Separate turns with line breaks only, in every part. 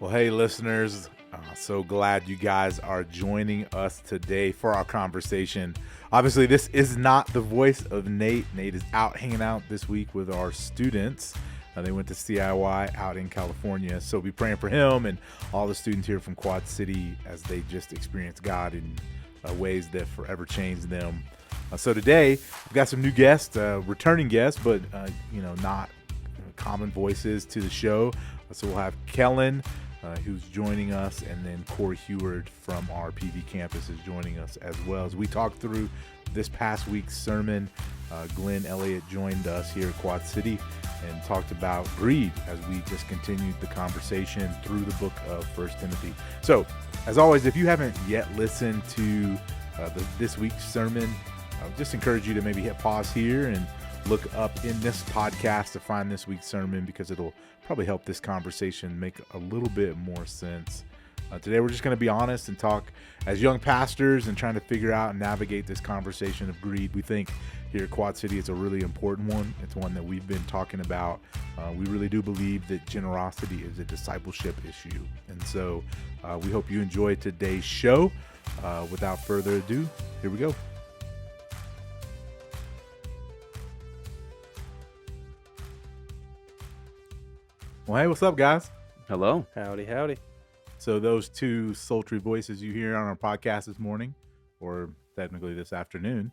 Well, hey, listeners, so glad you guys are joining us today for our conversation. Obviously, this is not the voice of Nate. Nate is out hanging out this week with our students. They went to CIY out in California, so be praying for him and all the students here from Quad City as they just experience God in ways that forever changed them. So today, we've got some new guests, returning guests, but not common voices to the show. So we'll have Kellan, who's joining us, and then Corey Heward from our PV campus is joining us as well. As we talk through this past week's sermon, Glenn Elliott joined us here at Quad City and talked about greed as we just continued the conversation through the book of 1 Timothy. So, as always, if you haven't yet listened to this week's sermon, I would just encourage you to maybe hit pause here and look up in this podcast to find this week's sermon, because it'll probably help this conversation make a little bit more sense. Today we're just going to be honest and talk as young pastors and trying to figure out and navigate this conversation of greed. We think here at Quad City it's a really important one. It's one that we've been talking about. We really do believe that generosity is a discipleship issue. And so we hope you enjoy today's show. Without further ado, here we go. Well, hey, what's up, guys?
Hello.
Howdy, howdy.
So those two sultry voices you hear on our podcast this morning, or technically this afternoon,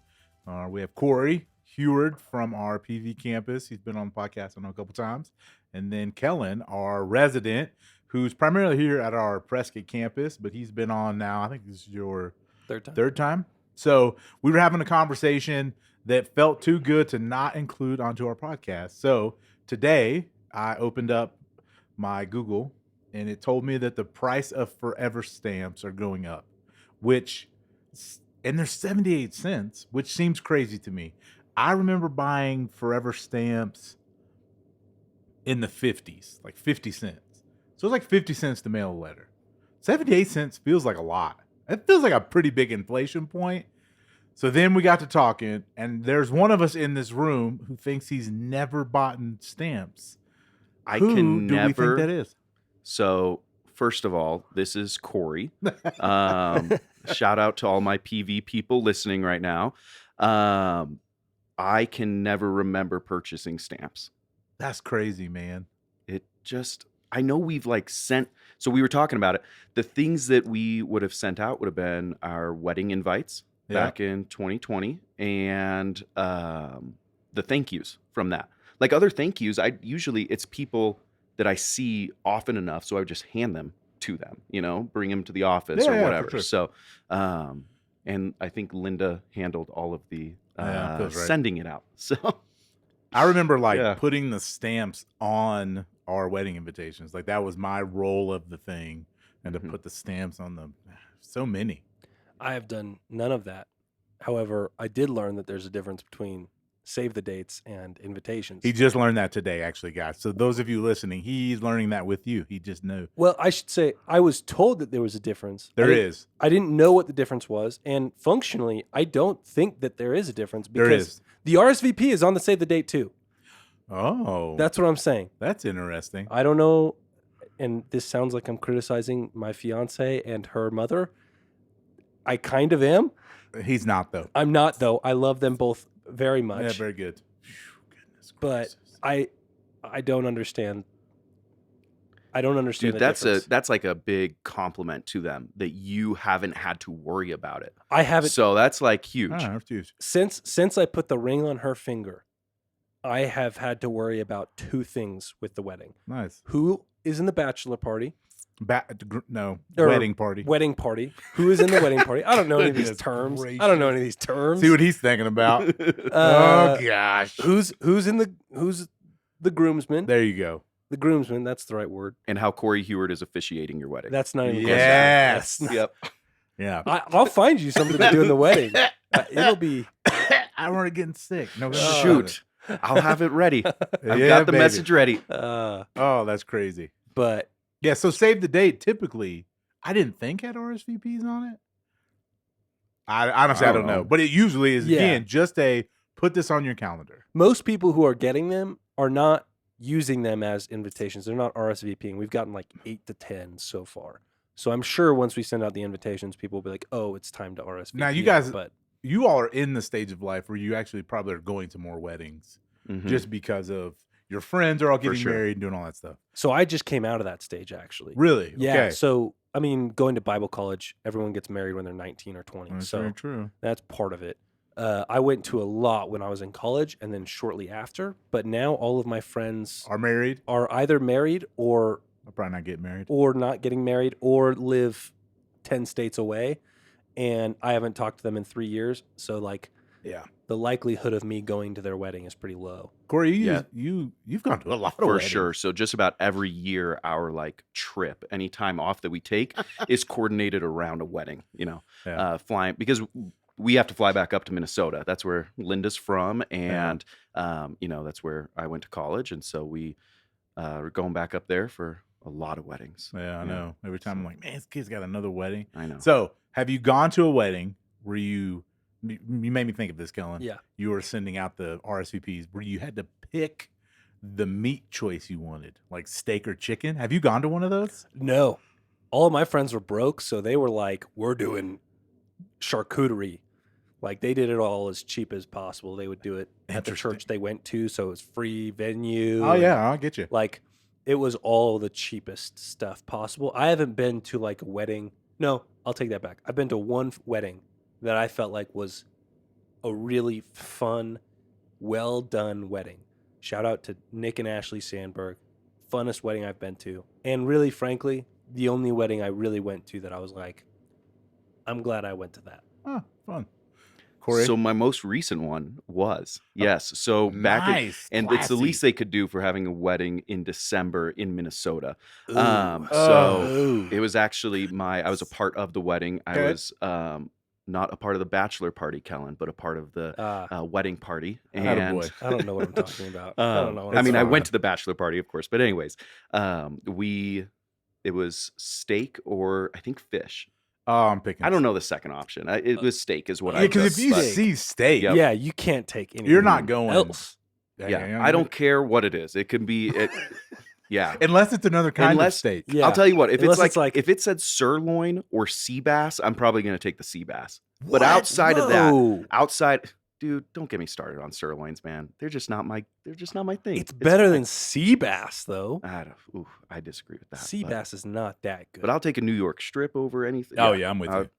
we have Corey Heward from our PV campus. He's been on the podcast I know a couple times. And then Kellan, our resident, who's primarily here at our Prescott campus, but he's been on now, I think this is your third time. So we were having a conversation that felt too good to not include onto our podcast. So today I opened up my Google, and it told me that the price of forever stamps are going up, and they're 78 cents, which seems crazy to me. I remember buying forever stamps in the 50s, like 50 cents. So it's like 50 cents to mail a letter. 78 cents feels like a lot. It feels like a pretty big inflation point. So then we got to talking, and there's one of us in this room who thinks he's never bought stamps. Who do we think that is?
So, first of all, this is Corey. Shout out to all my PV people listening right now. I can never remember purchasing stamps.
That's crazy, man.
I know we've sent, so we were talking about it. The things that we would have sent out would have been our wedding invites back in 2020 and the thank yous from that. Like other thank yous, it's people that I see often enough, so I would just hand them to them, bring them to the office or whatever. Sure. So, and I think Linda handled all of the sending it out. So
I remember putting the stamps on our wedding invitations. Like that was my role of the thing, and to put the stamps on them. So many.
I have done none of that. However, I did learn that there's a difference between save the dates and invitations.
He just learned that today, actually, guys. So those of you listening, he's learning that with you. He just knew.
Well, I should say I was told that there was a difference.
There is.
I didn't know what the difference was, and functionally, I don't think that there is a difference because the RSVP is on the save the date too.
Oh.
That's what I'm saying.
That's interesting.
I don't know, and this sounds like I'm criticizing my fiance and her mother. I kind of am.
He's not, though.
I'm not, though. I love them both very much.
Yeah, very good.
Goodness gracious. But I don't understand. I don't understand.
Dude, that's like a big compliment to them that you haven't had to worry about it.
I haven't.
So that's huge.
That's huge.
Since I put the ring on her finger, I have had to worry about two things with the wedding.
Nice.
Who is in the bachelor party?
Wedding party.
Wedding party. Who is in the wedding party? I don't know any of these terms.
Gracious.
I don't know any of these terms.
See what he's thinking about. Oh gosh.
Who's the groomsman?
There you go.
The groomsman. That's the right word.
And how Corey Heward is officiating your wedding.
That's not even.
Yes.
Yep.
Yeah.
I'll find you something to do in the wedding. It'll be.
I'm already getting sick. No,
shoot. I'll have it ready. I've got the message ready.
Oh, that's crazy.
But.
Yeah, so save the date typically, I didn't think had RSVPs on it. I honestly don't know. But it usually is, again, just a put this on your calendar.
Most people who are getting them are not using them as invitations. They're not RSVPing. We've gotten like 8 to 10 so far. So I'm sure once we send out the invitations, people will be like, "Oh, it's time to RSVP."
Now, you guys, you all are in the stage of life where you actually probably are going to more weddings just because of your friends are all getting married and doing all that stuff.
So I just came out of that stage, actually.
Really?
Yeah.
Okay.
So, I mean, going to Bible college, everyone gets married when they're 19 or 20.
That's
so
very true.
that's part of it. I went to a lot when I was in college and then shortly after. But now all of my friends
Are married?
are either married or
I'll probably not get married.
or not getting married or live 10 states away. And I haven't talked to them in 3 years. So, like,
Yeah.
the likelihood of me going to their wedding is pretty low.
Corey,
Yeah.
you've gone to a lot of
For
weddings.
sure. So just about every year, our like trip, any time off that we take, is coordinated around a wedding. Flying because we have to fly back up to Minnesota. That's where Linda's from, and that's where I went to college, and so we are going back up there for a lot of weddings.
Yeah, I know. Every time I'm like, man, this kid's got another wedding.
I know.
So, have you gone to a wedding where you made me think of this, Kellan?
Yeah.
You were sending out the RSVPs where you had to pick the meat choice you wanted, like steak or chicken. Have you gone to one of those?
No. All of my friends were broke, so they were like, we're doing charcuterie. Like, they did it all as cheap as possible. They would do it at the church they went to, so it was free venue.
Oh, yeah, I'll get you.
Like, it was all the cheapest stuff possible. I haven't been to, like, a wedding. No, I'll take that back. I've been to one wedding that I felt like was a really fun, well-done wedding. Shout out to Nick and Ashley Sandberg. Funnest wedding I've been to. And really, frankly, the only wedding I really went to that I was like, I'm glad I went to that.
Oh, fun. Corey?
So my most recent one was So back
nice,
and it's the
classy.
least they could do for having a wedding in December in Minnesota.
Ooh.
So it was actually I was a part of the wedding.
Okay.
I was not a part of the bachelor party, Kellan, but a part of the wedding party. And
Attaboy.
I don't know what I'm talking about. I don't know. What
I mean, I
fine.
went to the bachelor party, of course, but anyways, it was steak or I think fish.
Oh, I'm picking.
I don't know the second option. It was steak, is what I.
Yeah, because if
took,
you
but-
see steak,
Yep.
Yeah, you can't take anything
you're not going
else.
Yeah, I don't care what it is. It can be yeah.
unless it's another kind of
Unless-
steak.
Yeah.
I'll tell you what, if
Unless
it's
it's like-
if it said sirloin or sea bass, I'm probably going to take the sea bass. But
What?
outside of that,
Whoa.
dude, don't get me started on sirloins, man. They're just not my thing.
It's better than sea bass, though.
I disagree with that.
Sea
but,
bass is not that good.
But I'll take a New York strip over anything.
Oh yeah, I'm with you.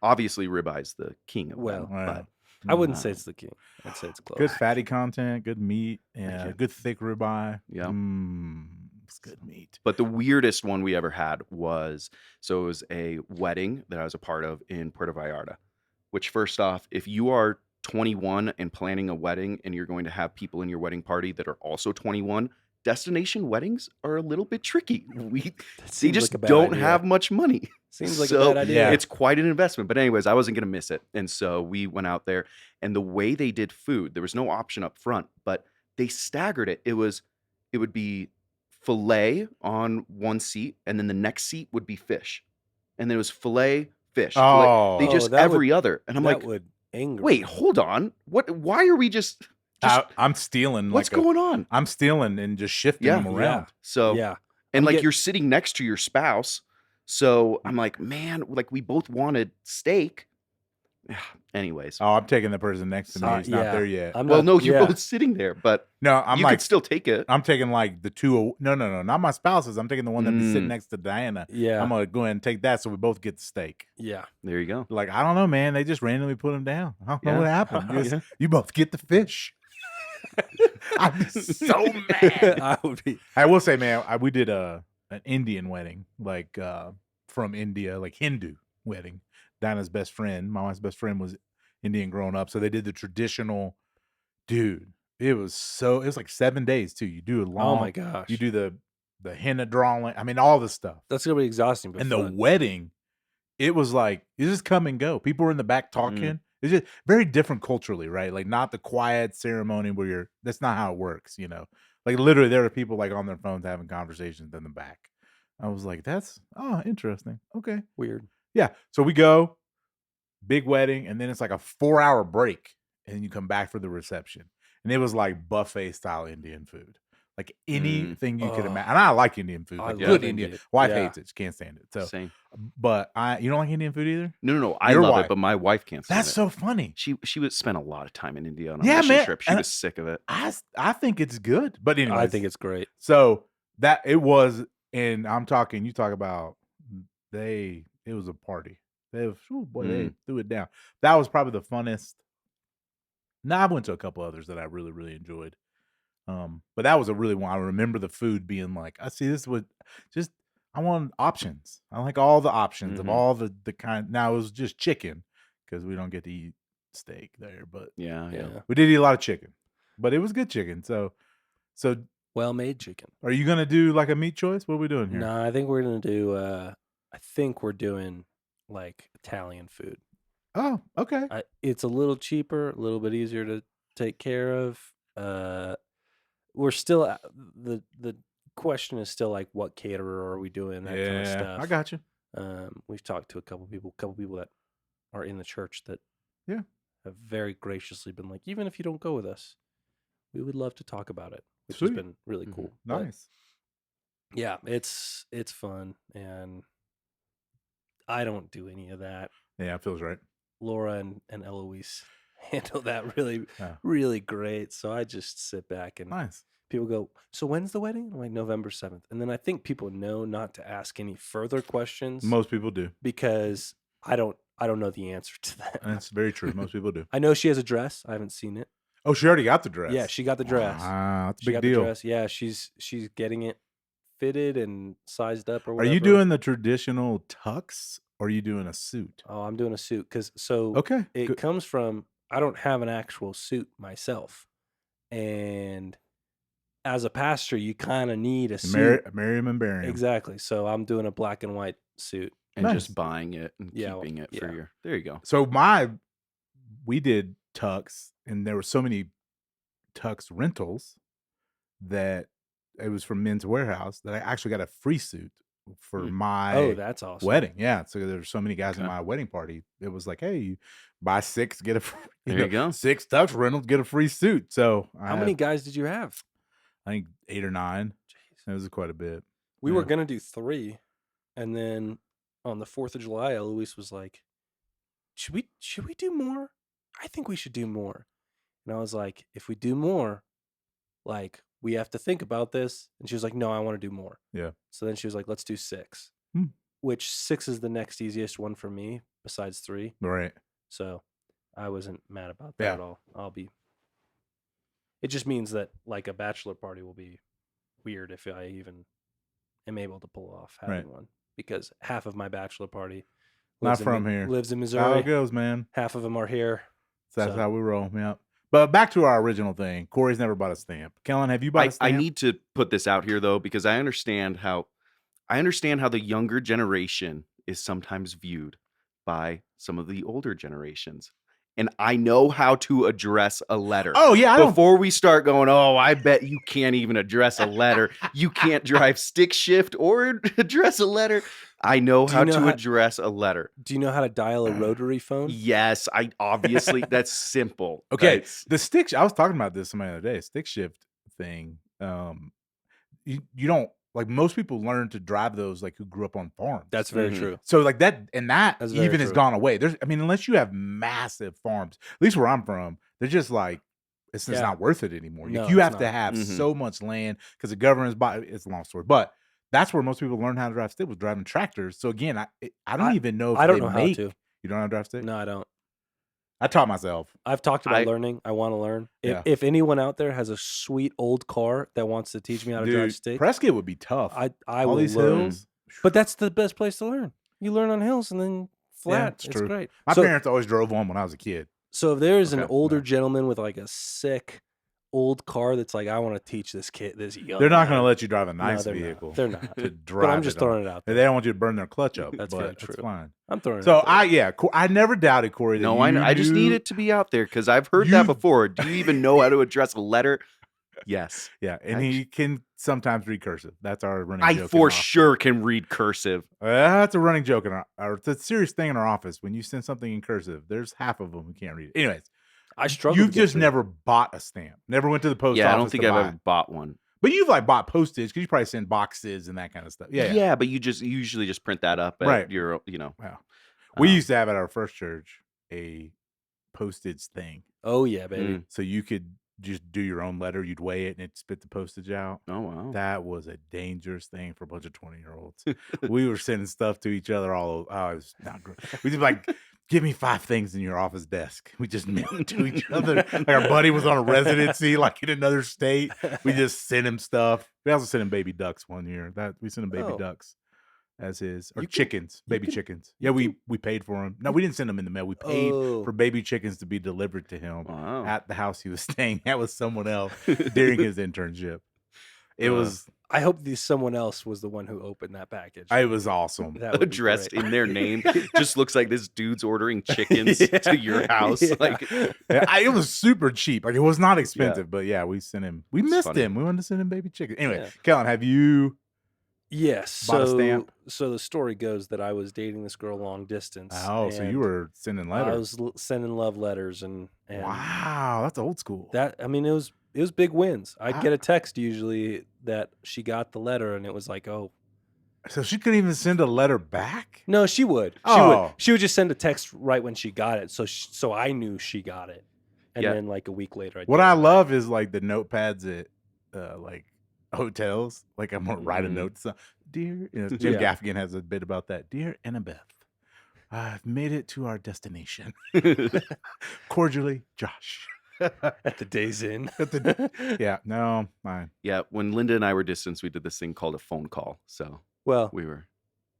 Obviously, ribeye's the king of
Well,
them.
Wow.
But
I wouldn't say it's the king. I'd say it's close.
Good fatty content, good meat,
you.
good thick ribeye.
Yeah.
It's good meat.
But the weirdest one we ever had was it was a wedding that I was a part of in Puerto Vallarta. Which, first off, if you are 21 and planning a wedding and you're going to have people in your wedding party that are also 21, destination weddings are a little bit tricky. They
seems
just
like a bad
don't
idea.
have much money.
Seems like
So,
a bad idea.
yeah.
It's quite an investment. But anyways, I wasn't going to miss it. And so we went out there, and the way they did food, there was no option up front, but they staggered it. It would be filet on one seat, and then the next seat would be fish. And then it was filet, fish.
Oh.
They just
that
every other. And I'm
that
like,
would anger
wait,
me.
hold on. Why are we just
I'm stealing.
what's going on?
I'm stealing and just shifting
Yeah.
them around.
So
Yeah.
and like
get-
you're sitting next to your spouse. So I'm like, man, like we both wanted steak. Anyways.
Oh, I'm taking the person next to me. He's not
yeah.
there yet.
I'm
Well,
not-
no, you're
yeah.
both sitting there, but
No, I'm
you
like
could still take it.
I'm taking like the two. No, not my spouses. I'm taking the one that's sitting next to Diana.
Yeah.
I'm gonna go ahead and take that so we both get the steak.
Yeah.
There you go.
Like I don't know, man. They just randomly put them down. I don't know
Yeah.
what happened.
Yeah.
Just- You both get the fish. I'd be so mad.
I would be.
I will say, man, we did an Indian wedding, like from India, like Hindu wedding. Dinah's best friend, my wife's best friend, was Indian growing up, so they did the traditional. Dude, it was like 7 days too. You do a long.
Oh my gosh.
You do the henna drawing. I mean, all the stuff.
That's gonna be exhausting. But
And the
fun.
wedding, it was like you just come and go. People were in the back talking. It's just very different culturally, right? Like not the quiet ceremony where that's not how it works, you know. Like literally there are people like on their phones having conversations in the back. I was like, that's interesting. Okay.
Weird.
Yeah. So we go, big wedding, and then it's like a 4-hour break, and you come back for the reception. And it was like buffet style Indian food. Like anything you could imagine. And I like Indian food.
I
Like
love
good Indian.
Indian.
Wife
Yeah.
hates it. She can't stand it. So,
Same.
but you don't like Indian food either?
No. I
Your
love
wife.
it, but my wife can't stand
That's
it.
so funny.
She would spend a lot of time in India on a
Yeah,
mission
man.
trip. She
And
was sick of it.
I think it's good. But anyways.
I think it's great.
So that it was, and I'm talking, you talk about it was a party. They threw it down. That was probably the funnest. Now I went to a couple others that I really, really enjoyed. But that was a really one. I remember the food being like, I see this would just, I want options. I like all the options of all the kind. Now it was just chicken because we don't get to eat steak there, but
Yeah.
we did eat a lot of chicken, but it was good chicken. So
Well-made chicken.
are you going to do like a meat choice? What are we doing here?
No, I think we're gonna do. I think we're doing like Italian food.
Oh, okay.
It's a little cheaper, a little bit easier to take care of. We're still the question is still like, what caterer are we doing? That kind of stuff.
I got you.
We've talked to a couple people that are in the church that have very graciously been like, even if you don't go with us, we would love to talk about it, which
Sweet.
has been really cool. But
Nice.
yeah, it's fun, and I don't do any of that.
Yeah, it feels right.
Laura and Eloise handle that really,
Yeah.
really great. So I just sit back and
Nice.
people go, so when's the wedding? I'm like, November 7th. And then I think people know not to ask any further questions
Most people do.
because I don't know the answer to that.
That's very true. Most people do.
I know she has a dress. I haven't seen it.
Oh, she already got the dress.
Yeah, she got the dress.
Wow, that's a
She
big
got
deal.
the dress. Yeah, she's getting it fitted and sized up or
Are
whatever.
you doing the traditional tux or are you doing a suit?
Oh, I'm doing a suit because
Okay.
it
good.
comes from, I don't have an actual suit myself. And as a pastor, you kind of need a suit.
Marry him and bury him.
Exactly. So I'm doing a black and white suit.
And
Nice.
just buying it and
Yeah,
keeping it for
yeah.
your. There you go.
So we did tux, and there were so many tux rentals that it was from Men's Warehouse that I actually got a free suit for my
Oh, that's awesome.
wedding. Yeah. So there were so many guys in
Okay.
my wedding party. It was like, hey, you buy 6, get a free,
There you go.
6 tux rentals, get a free suit. So
How many guys did you have?
I think 8 or 9.
Jeez.
It was quite a bit.
We were
Yeah.
going to do 3. And then on the 4th of July, Eloise was like, should we do more? I think we should do more. And I was like, if we do more, like, we have to think about this. And she was like, no, I want to do more.
Yeah.
So then she was like, let's do 6,
Hmm.
which 6 is the next easiest one for me besides 3.
Right.
So I wasn't mad about that
Yeah.
at all. It just means that like a bachelor party will be weird if I even am able to pull off having
Right.
one, because half of my bachelor party
Not
lives in
from here.
lives in
That's how
Missouri.
it goes, man.
Half of them are here.
So that's
So-
how we roll. Yeah. But back to our original thing. Corey's never bought a stamp. Kellan, have you bought a
I
stamp?
need to put this out here though, because I understand how the younger generation is sometimes viewed by some of the older generations. And I know how to address a letter.
Oh yeah, I don't.
Before we start going, oh, I bet you can't even address a letter. You can't drive stick shift or address a letter. I know
Do you
how
know
to
how-
address a letter.
Do you know how to dial a rotary phone?
Yes, I obviously that's simple.
Okay,
That's-
the stick. I was talking about this somebody the other day. Stick shift thing. You don't like most people learn to drive those like who grew up on farms.
That's very
Mhm.
true.
So like that, and that
That's very
even has
true.
gone away. I mean, unless you have massive farms, at least where I'm from, they're just like it's just
Yeah.
not worth it anymore.
No,
You
it's
have to
not.
have
Mhm.
so much land because the government's by. It's a long story, but that's where most people learn how to drive stick was driving tractors. So again, I don't even know if
I don't
they
know how
make.
to.
You don't know how to drive stick?
No, I don't.
I taught myself.
I've talked about
I-
learning. I want to learn.
Yeah.
If anyone out there has a sweet old car that wants to teach me how to drive
Dude,
stick,
Prescott would be tough.
I
All
will
these
learn.
hills.
But that's the best place to learn. You learn on hills and then flat.
it's
It's
true.
great.
My
so,
parents always drove one when I was a kid.
so if there is an
Okay,
older
yeah.
gentleman with like a sick old car that's like, I want to teach this kid, this young.
They're not
guy.
going to let you drive a
No,
nice
they're not.
vehicle.
They're not.
to drive.
But I'm just
it on.
throwing it out
They
there.
don't want you to burn their clutch up.
That's
but
very
That's
true.
fine.
I'm throwing it
So
out there.
I never doubted Corey. That
no, I just need
knew-
it to be out there because I've heard
You-
that before. Do you even know how to address a letter? Yes.
Yeah, and
I
he can sometimes read cursive. That's our running
I
joke.
for
in our-
sure can read cursive.
That's a running joke in it's a serious thing in our office. When you send something in cursive, there's half of them who can't read it. Anyways,
I struggle.
you've
to get
just
through.
never bought a stamp. Never went to the post
Yeah,
office.
I don't think
to
I've
buy
ever
it.
bought one.
But you've like bought postage because you probably send boxes and that kind of stuff. Yeah.
Yeah, but you usually just print that up at
Right.
your,
Wow. We used to have at our first church a postage thing.
Oh yeah, baby.
So you could just do your own letter. You'd weigh it and it'd spit the postage out.
Oh, wow.
That was a dangerous thing for a bunch of 20-year-olds. We were sending stuff to each other all over. Oh, it was not great. We just like, give me 5 things in your office desk. We just mailed it to each other. Like our buddy was on a residency, like in another state. We just sent him stuff. We also sent him baby ducks one year. We sent him baby ducks as his, or chickens, baby chickens. Yeah, we paid for them. No, we didn't send them in the mail. We paid for baby chickens to be delivered to him at the house he was staying at with someone else during his internship. It was.
I hope someone else was the one who opened that package.
It was awesome.
That would be
Addressed
great.
in their name. Just looks like this dude's ordering chickens to your house.
Yeah.
Like,
it was super cheap. Like it was not expensive, but yeah, we sent him. We missed
funny.
him. We wanted to send him baby chicken. Anyway,
Yeah.
Kellan, have you?
Yes.
Bought a stamp?
So the story goes that I was dating this girl long distance.
Oh, so you
and
were sending
I
letters.
was sending love letters and
Wow, that's old school.
that, I mean, it was big wins. I'd get a text usually that she got the letter and it was like, oh,
So she couldn't even send a letter back?
no, she would.
Oh.
She would just send a text right when she got it. So I knew she got it. And
Yeah.
then like a week later, I'd
What
get
I
it back.
love is like the notepads at like hotels. Like I'm gonna write a note. Dear, Jim
Yeah.
Gaffigan has a bit about that. Dear Annabeth, I've made it to our destination. Cordially, Josh.
At the Days Inn.
Yeah, no, mine.
yeah, when Linda and I were distance, we did this thing called a phone call. So
Well,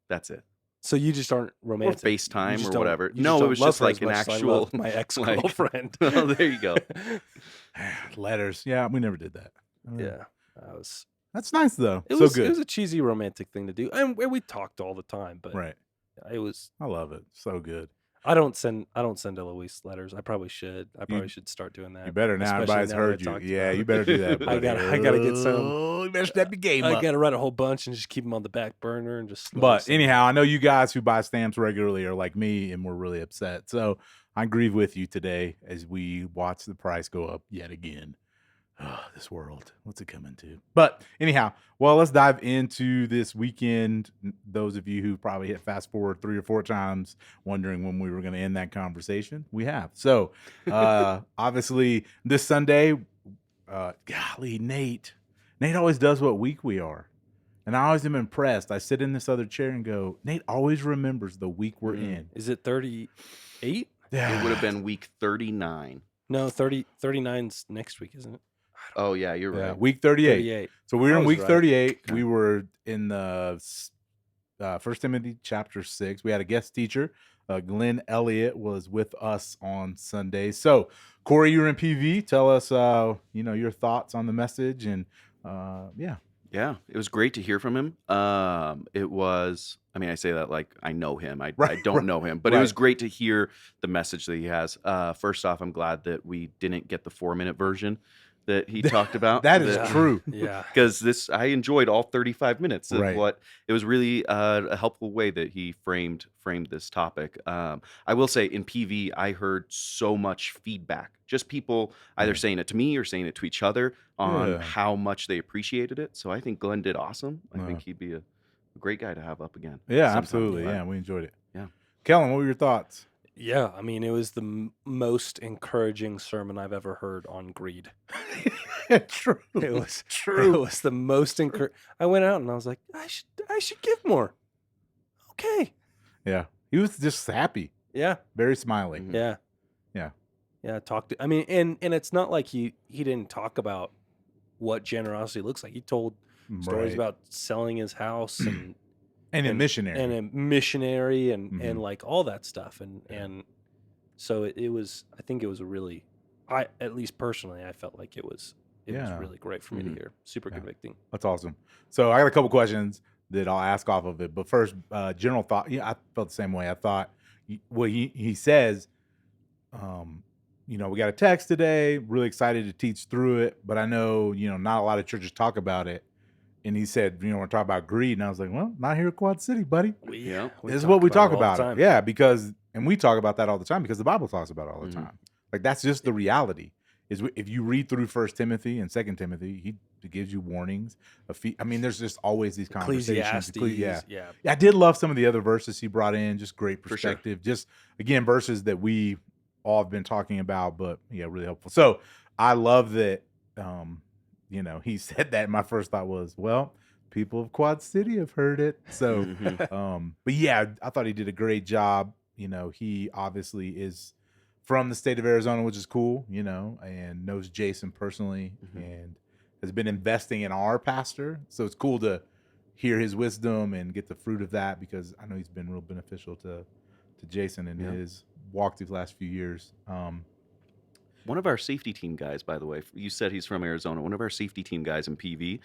that's it.
so you just aren't
Or
romantic. You
FaceTime
just
or
don't-
whatever.
you
No,
don't
it was
love
just
her
like
as
an
much as I
actual.
love my ex-girlfriend.
Oh, there you go.
Letters. Yeah, we never did that.
Yeah.
That's nice though.
It
So
was
good.
It was a cheesy romantic thing to do. And we talked all the time, but
Right.
it was
I love it. So good.
I don't send Eloise letters. I probably should. I probably should start doing that.
You better now.
especially
Everybody's
now that I
heard you.
talked
Yeah,
about
you
it.
better do that.
I
buddy.
gotta get some.
Oh, you better step your game
I
up.
gotta write a whole bunch and just keep them on the back burner and just. slowly
But
send them.
anyhow, I know you guys who buy stamps regularly are like me, and we're really upset. So I grieve with you today as we watch the price go up yet again. Oh, this world, what's it coming to? But anyhow, well, let's dive into this weekend. Those of you who probably hit fast forward 3 or 4 times, wondering when we were going to end that conversation, we have. So obviously this Sunday, golly, Nate always does what week we are. And I always am impressed. I sit in this other chair and go, Nate always remembers the week we're in.
Is it 38?
It would have been week 39.
No, 39's next week, isn't it?
Oh, yeah, you're
Yeah,
right.
week 38.
38.
So we were
I
in
was
week
right.
38.
Okay.
We were in the 1 Timothy chapter 6. We had a guest teacher. Glenn Elliott was with us on Sunday. So, Corey, you're in PV. Tell us, your thoughts on the message. And yeah.
Yeah, it was great to hear from him. It was, I mean, I say that like I know him. I don't know him, but it was great to hear the message that he has. First off, I'm glad that we didn't get the 4-minute version that he talked about.
That is true.
Yeah.
Because I enjoyed all 35 minutes of
Right.
what it was really a helpful way that he framed this topic. I will say in PV, I heard so much feedback, just people either saying it to me or saying it to each other on
Yeah.
how much they appreciated it. So I think Glenn did awesome. I
Yeah.
think he'd be a great guy to have up again.
Yeah,
sometime.
absolutely. Yeah, we enjoyed it.
Yeah.
Kellan, what were your thoughts?
Yeah, I mean, it was the most encouraging sermon I've ever heard on greed.
True.
It was
True.
It was the most encouraging. I went out and I was like, I should give more. Okay.
Yeah. He was just happy,
Yeah.
very smiley.
Mhm.
Yeah.
Yeah.
Yeah. I mean, and it's not like he didn't talk about what generosity looks like. He told stories
Right.
about selling his house and
And a missionary.
and a missionary and
Mhm.
like all that stuff and so it was, I think it was a really, at least personally, I felt like it was
Yeah.
really great for me to
Mhm.
hear. Super
Yeah.
convicting.
That's awesome. So I got a couple questions that I'll ask off of it. But first, general thought. Yeah, I felt the same way. I thought, well, he says, we got a text today. Really excited to teach through it. But I know, not a lot of churches talk about it. And he said, we're talking about greed. And I was like, well, not here at Quad City, buddy.
Yeah.
This is what we talk
it all the
about.
time.
Yeah, and we talk about that all the time because the Bible talks about it all the
Mhm.
time. Like that's just the reality. is if you read through First Timothy and Second Timothy, he gives you warnings. I mean, there's just always these conversations.
Ecclesiastes,
Yeah, I did love some of the other verses he brought in. Just great
For sure.
perspective. Just again, verses that we all have been talking about, but yeah, really helpful. So I love that. He said that. My first thought was, well, people of Quad City have heard it. So, but yeah, I thought he did a great job. He obviously is from the state of Arizona, which is cool, and knows Jason personally and has been investing in our pastor. So it's cool to hear his wisdom and get the fruit of that, because I know he's been real beneficial to Jason in his walk these last few years.
One of our safety team guys, by the way, you said he's from Arizona. One of our safety team guys in PV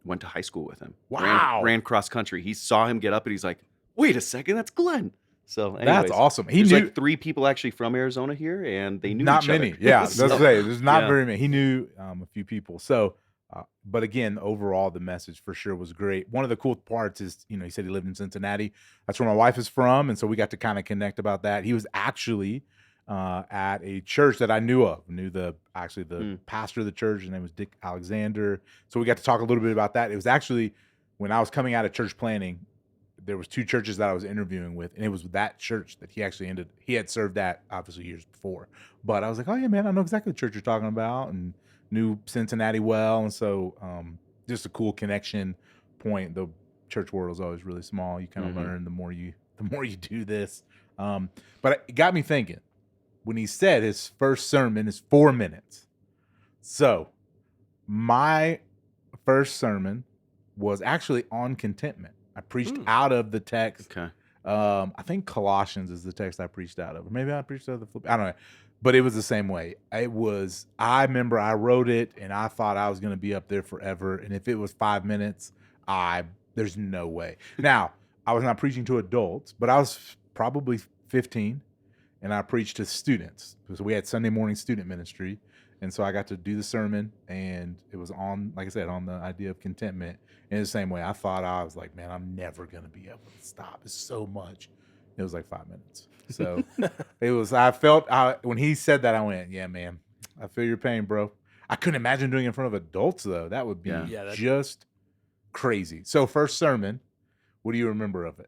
went to high school with him.
Wow.
Ran cross country. He saw him get up and he's like, wait a second, that's Glenn. So anyways,
that's awesome. He
there's
knew
like 3 people actually from Arizona here, and they knew
not
each
many.
other.
Yeah,
So,
that's say there's not
yeah.
very many. He knew a few people. So, but again, overall, the message for sure was great. One of the cool parts is, he said he lived in Cincinnati. That's where my wife is from, and so we got to kind of connect about that. He was actually at a church that I knew of. Knew the pastor of the church. His name was Dick Alexander. So we got to talk a little bit about that. It was actually when I was coming out of church planning. There was 2 churches that I was interviewing with, and it was that church that he had served at obviously years before. But I was like, oh yeah, man, I know exactly the church you're talking about, and knew Cincinnati well. And so just a cool connection point. The church world is always really small. You kind of learn the more you do this. But it got me thinking when he said his first sermon is 4 minutes. So my first sermon was actually on contentment. I preached out of the text.
Okay.
I think Colossians is the text I preached out of. Or maybe I preached out of the Philippians. I don't know. But it was the same way. I remember I wrote it and I thought I was going to be up there forever. And if it was 5 minutes, there's no way. Now, I was not preaching to adults, but I was probably 15 and I preached to students. So we had Sunday morning student ministry. And so I got to do the sermon, and it was on, like I said, on the idea of contentment. In the same way, I was like, man, I'm never going to be able to stop. It's so much. It was like 5 minutes. So when he said that, I went, yeah, man, I feel your pain, bro. I couldn't imagine doing it in front of adults, though. That would be just crazy. So first sermon, what do you remember of it?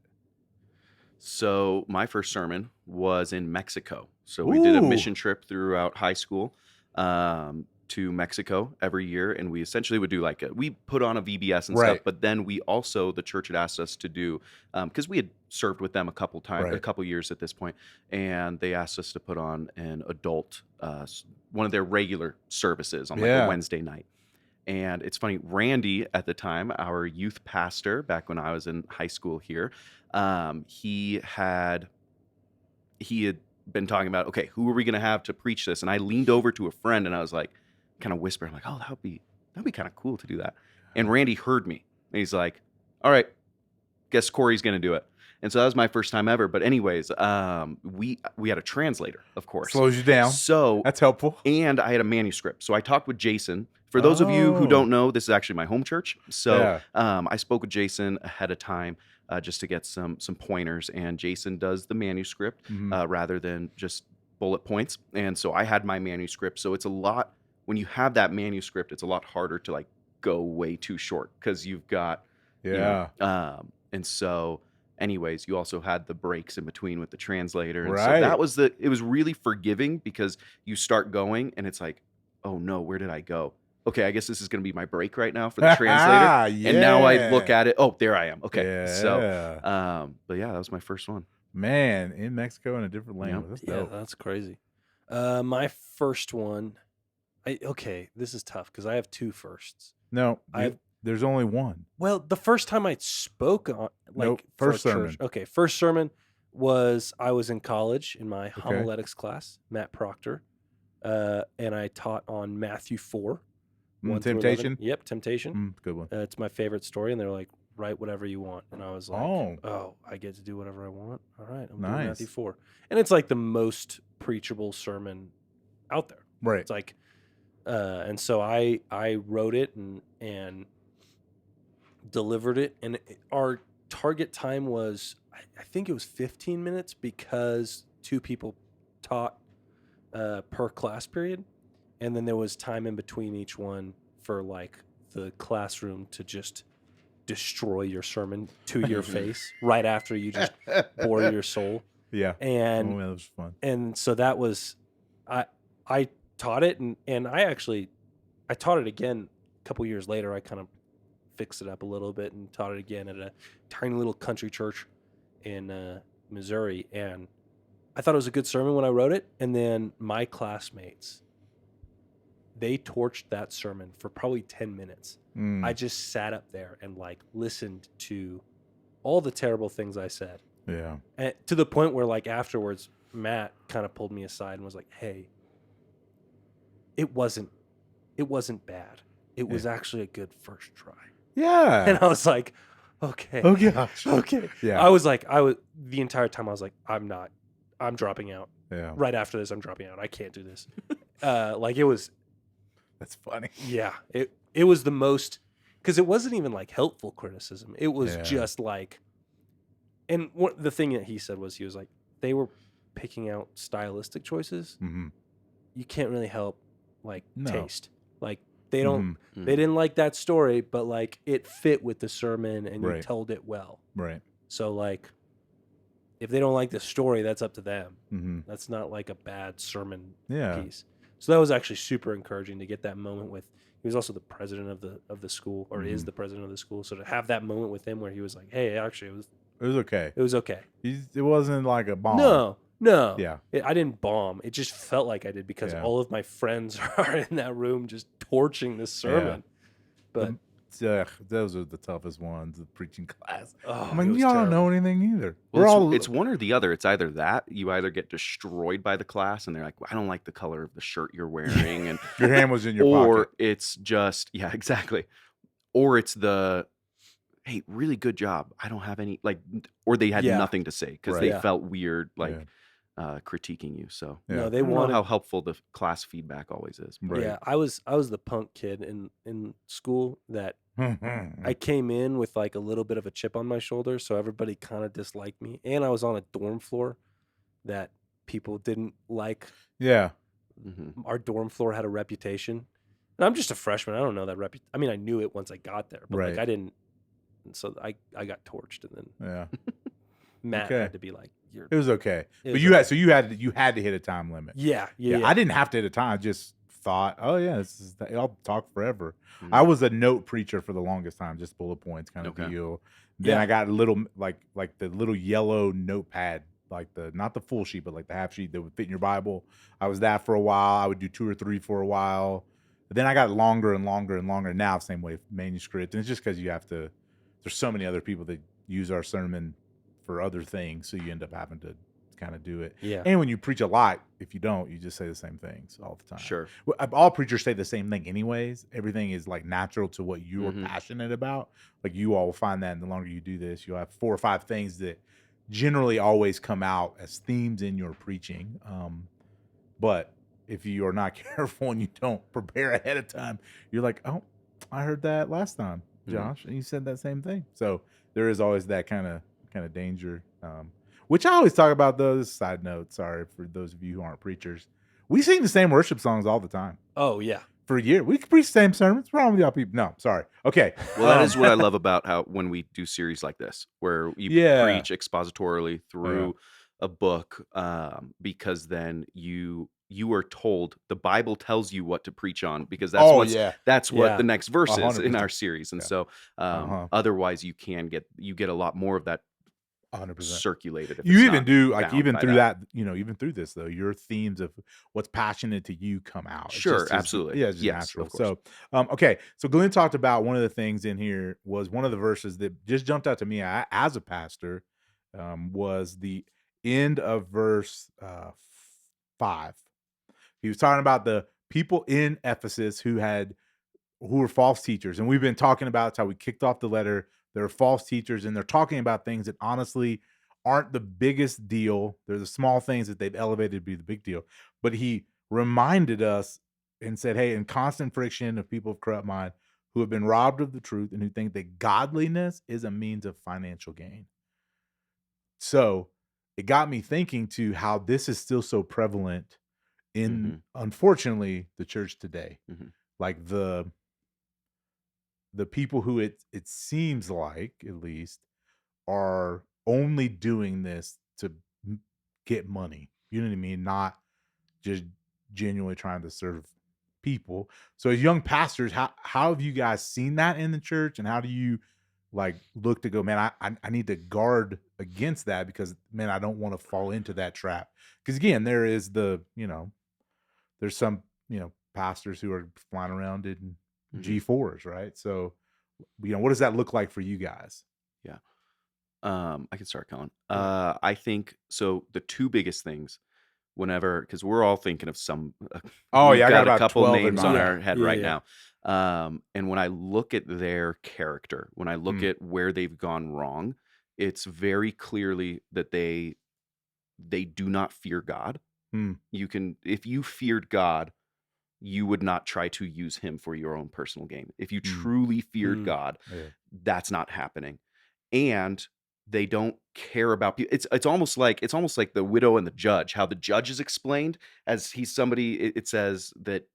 So my first sermon was in Mexico. So we did a mission trip throughout high school to Mexico every year, and we essentially would do we put on a VBS and stuff, but then the church had asked us to do, because we had served with them a couple years at this point, and they asked us to put on an adult, one of their regular services on a Wednesday night. And it's funny, Randy at the time, our youth pastor back when I was in high school here, he had been talking about, okay, who are we going to have to preach this? And I leaned over to a friend and I was like, kind of whispering, like, oh, that'd be kind of cool to do that. And Randy heard me and he's like, all right, guess Corey's going to do it. And so that was my first time ever. But anyways, we had a translator, of course.
Slows you down.
So
that's helpful.
And I had a manuscript. So I talked with Jason. For those of you who don't know, this is actually my home church. So I spoke with Jason ahead of time just to get some pointers. And Jason does the manuscript rather than just bullet points. And so I had my manuscript. So it's a lot, when you have that manuscript, it's a lot harder to go way too short because you've got, and so anyways, you also had the breaks in between with the translator. And so it was really forgiving because you start going and it's like, oh no, where did I go? Okay, I guess this is going to be my break right now for the translator. And now I look at it. Oh, there I am. Okay.
Yeah.
So, but yeah, that was my first one.
Man, in Mexico in a different language. That's dope.
That's crazy. My first one, this is tough because I have 2 firsts.
No, there's only one.
Well, the first time I spoke on
first sermon.
Church, okay, first sermon was I was in college in my homiletics class, Matt Proctor, and I taught on Matthew 4.
Temptation?
Yep, Temptation.
Good one.
It's my favorite story, and they're like, write whatever you want. And I was like, oh, I get to do whatever I want? All right, I'm doing Matthew 4. And it's like the most preachable sermon out there.
Right.
It's like, and so I wrote it and delivered it. And our target time was, I think it was 15 minutes because 2 people taught per class period. and then there was time in between each one for like the classroom to just destroy your sermon to your face right after you just bore your soul.
Yeah.
And
Oh, man, that was fun.
and so that was I taught it, and I taught it again a couple years later. I kind of fixed it up a little bit and taught it again at a tiny little country church in Missouri, and I thought it was a good sermon when I wrote it. And then my classmates, they torched that sermon for probably 10 minutes. I just sat up there and like listened to all the terrible things I said.
Yeah.
And to the point where like afterwards, Matt kind of pulled me aside and was like, "Hey, it wasn't bad. It was actually a good first try."
Yeah.
And I was like, "Okay.
Oh gosh.
Okay."
Yeah.
I was the entire time I was like, I'm dropping out.
Yeah.
Right after this, I'm dropping out. I can't do this. Like it was,
That's funny.
yeah, it was the most, because it wasn't even like helpful criticism. It was
Yeah.
just like, and the thing that he said was, he was like, they were picking out stylistic choices.
Mm-hmm.
You can't really help like
No.
taste. Like they don't,
Mhm.
they didn't like that story, but like it fit with the sermon and you
Right.
told it well.
Right.
So like, if they don't like the story, that's up to them.
Mm-hmm.
That's not like a bad sermon
Yeah.
piece. So that was actually super encouraging to get that moment with. He was also the president of the school, or is
Mhm.
the president of the school. So to have that moment with him where he was like, "Hey, actually,
It was okay.
it was okay."
It wasn't like a bomb.
No,
Yeah.
I didn't bomb. It just felt like I did because
Yeah.
all of my friends are in that room just torching this sermon. But
Those are the toughest ones, the preaching class.
oh,
I
it
mean,
was
y'all don't
terrible.
know anything either.
Well,
We're all.
it's one or the other. It's either that you either get destroyed by the class and they're like, "Well, I don't like the color of the shirt you're wearing," and
Your hand was in your
or
pocket.
it's just exactly, or it's the, "Hey, really good job. I don't have any like," or they had
Yeah.
nothing to say because
Right.
they
Yeah.
felt weird like
Yeah.
critiquing you. So
Yeah.
No,
I
they
don't know
wanted.
how helpful the class feedback always is.
Right.
Yeah, I was the punk kid in school that I came in with like a little bit of a chip on my shoulder, so everybody kind of disliked me. And I was on a dorm floor that people didn't like.
Yeah.
Hmm.
Our dorm floor had a reputation. And I'm just a freshman. I don't know that I mean, I knew it once I got there, but
Right.
like I didn't. And so I got torched, and then
Yeah.
Matt
Okay.
had to be like, "You're."
It was okay.
It
But
was
you
okay.
you had to hit a time limit.
Yeah.
I didn't have to hit a time. I just thought, oh yeah, I'll talk forever.
Mhm.
I was a note preacher for the longest time, just bullet points kind of
Okay.
deal. Then
Yeah.
I got a little like the little yellow notepad, like not the full sheet, but like the half sheet that would fit in your Bible. I was that for a while. I would do 2 or 3 for a while. But then I got longer and longer and longer. Now same way manuscript, and it's just because you have to. There's so many other people that use our sermon for other things, so you end up having to kind of do it.
Yeah.
And when you preach a lot, if you don't, you just say the same things all the time.
Sure.
Well, all preachers say the same thing anyways. Everything is like natural to what you're
Mhm.
passionate about. Like you all will find that the longer you do this, you'll have 4 or 5 things that generally always come out as themes in your preaching. But if you are not careful and you don't prepare ahead of time, you're like, oh, I heard that last time, Josh, and you said that same thing. So there is always that kind of danger. Which I always talk about those. Side note, sorry for those of you who aren't preachers. We sing the same worship songs all the time.
Oh yeah.
For a year. We can preach the same sermons. What's wrong with y'all people? No, sorry. Okay.
Well, that is what I love about how when we do series like this, where you
Yeah.
preach expositorily through a book, because then you are told the Bible tells you what to preach on because that's what
Yeah.
the next verse is in
100%.
our series, and
Yeah.
so otherwise you get a lot more of that
100%.
circulated. If
You
it's
even
not
do like
bound
even
by
through that, even through this though, your themes of what's passionate to you come out. It's
Sure,
just
absolutely.
Yeah, it's just
Yes,
natural.
of course.
So, okay. So Glenn talked about one of the things in here was one of the verses that just jumped out to me as a pastor, was the end of verse 5. He was talking about the people in Ephesus who were false teachers. And we've been talking about it's how we kicked off the letter. They're false teachers, and they're talking about things that honestly aren't the biggest deal. They're the small things that they've elevated to be the big deal. But he reminded us and said, hey, in constant friction of people of corrupt mind who have been robbed of the truth and who think that godliness is a means of financial gain. So it got me thinking to how this is still so prevalent in unfortunately the church today.
Mhm.
Like the people who it seems like at least are only doing this to get money. You know what I mean? Not just genuinely trying to serve people. So as young pastors, how have you guys seen that in the church, and how do you like look to go, man, I need to guard against that because man, I don't want to fall into that trap. Because again, there is there's some, pastors who are flying around in
Mhm.
G4s, right? So, what does that look like for you guys?
Yeah. I can start, Kellan.
Yeah.
I think so. The two biggest things, whenever, because we're all thinking of some,
Oh
we've
yeah, I got
got a
about
couple
12 in
names on
mind.
Yeah,
our head
yeah,
right
yeah.
now. And when I look at their character, when I look
Mm,
at where they've gone wrong, it's very clearly that they do not fear God.
mm,
You can, if you feared God, you would not try to use him for your own personal gain. If you
mm,
truly feared
Mm.
God,
yeah.
that's not happening. And they don't care about people. It's almost like the widow and the judge, how the judge is explained as he's somebody, it says that,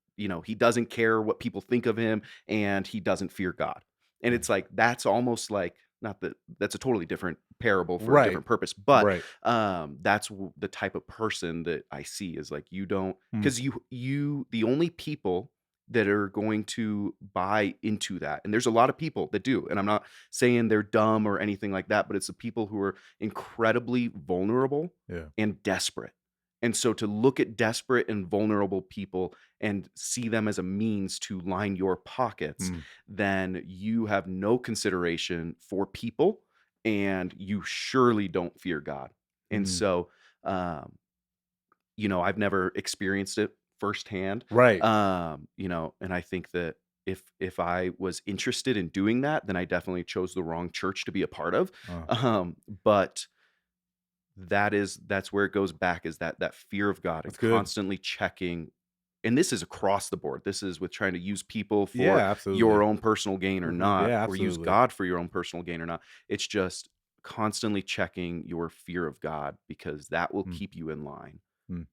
he doesn't care what people think of him and he doesn't fear God. And
Yeah.
it's like that's almost like, not that that's a totally different parable for a
Right.
different purpose, but
Right.
the type of person that I see is like, you don't,
Mm,
because the only people that are going to buy into that, and there's a lot of people that do, and I'm not saying they're dumb or anything like that, but it's the people who are incredibly vulnerable
yeah.
and desperate. And so to look at desperate and vulnerable people and see them as a means to line your pockets,
Mm,
then you have no consideration for people and you surely don't fear God. And
mm,
so, um, I've never experienced it firsthand.
right.
And I think that if I was interested in doing that, then I definitely chose the wrong church to be a part of.
Uh,
But that's where it goes back, is that fear of God and
that's good.
constantly checking. And this is across the board. This is with trying to use people for
Yeah,
your
absolutely.
own personal gain or
Mhm.
not,
Yeah,
or use
absolutely.
God for your own personal gain or not. It's just constantly checking your fear of God, because that will
Mm,
keep you in line.
mm,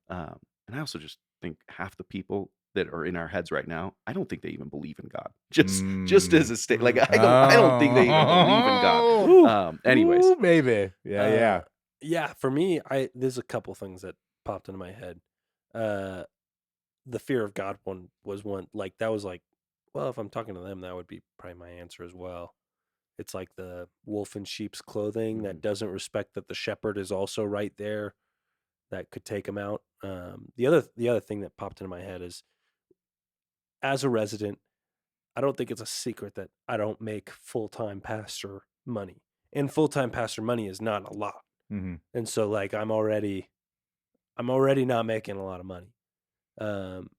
And I also just think half the people that are in our heads right now, I don't think they even believe in God. Just
mm.
as a state, like
Mm.
I don't think they even believe in God.
Oh,
Ooh.
Anyways,
ooh, baby. Yeah,
Uh,
yeah.
yeah, for me, there's a couple things that popped into my head. Uh, the fear of God one was one, like that was like, well, if I'm talking to them, that would be probably my answer as well. It's like the wolf in sheep's clothing that
mhm,
doesn't respect that the shepherd is also right there that could take him out. The other thing that popped into my head is, as a resident, I don't think it's a secret that I don't make full time pastor money, and full time pastor money is not a lot.
Mhm,
And so like I'm already not making a lot of money. Um,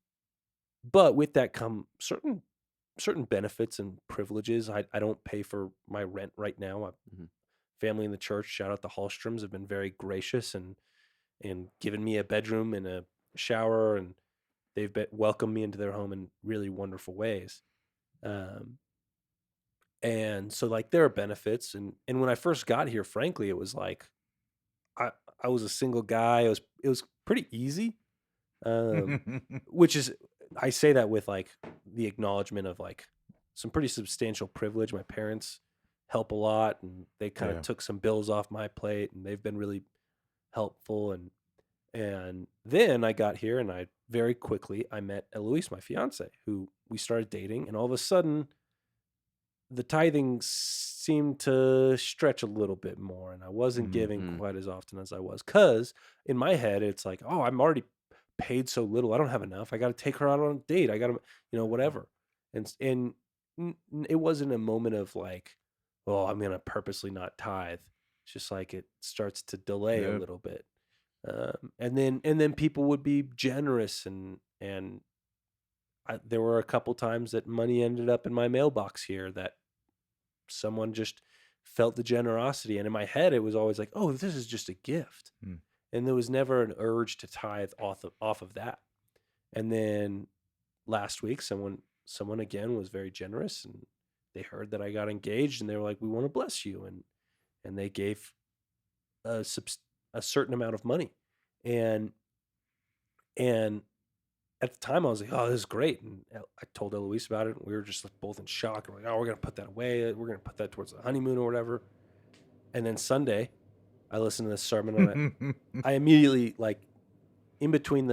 but with that come certain benefits and privileges. I don't pay for my rent right now.
mhm,
Family in the church, shout out the Hallstroms, have been very gracious and given me a bedroom and a shower, and welcomed me into their home in really wonderful ways. Um, and so like there are benefits, and when I first got here, frankly, it was like I I was a single guy. It was pretty easy. Um, which is, I say that with like the acknowledgement of like some pretty substantial privilege. My parents help a lot, and they kind of
yeah.
took some bills off my plate, and they've been really helpful. And then I got here, and I very quickly I met Eloise, my fiance, who we started dating, and all of a sudden the tithing seemed to stretch a little bit more, and I wasn't
Mm,
giving
mm,
quite as often as I was. Cause in my head, it's like, oh, I'm already paid so little. I don't have enough. I got to take her out on a date. I got to, whatever. And it wasn't a moment of like, oh, I'm gonna purposely not tithe. It's just like it starts to delay a
yeah.
little bit, and then people would be generous, and there were a couple times that money ended up in my mailbox here that someone just felt the generosity. And in my head, it was always like, oh, this is just a gift.
Mm,
And there was never an urge to tithe off of that. And then last week, someone again was very generous, and they heard that I got engaged, and they were like, we want to bless you. And they gave a, a certain amount of money. And, and at the time I was like, oh, this is great. And I told Eloise about it. And we were just like both in shock. We're like, oh, we're going to put that away. We're going to put that towards the honeymoon or whatever. And then Sunday, I listened to this sermon and I immediately, like, in between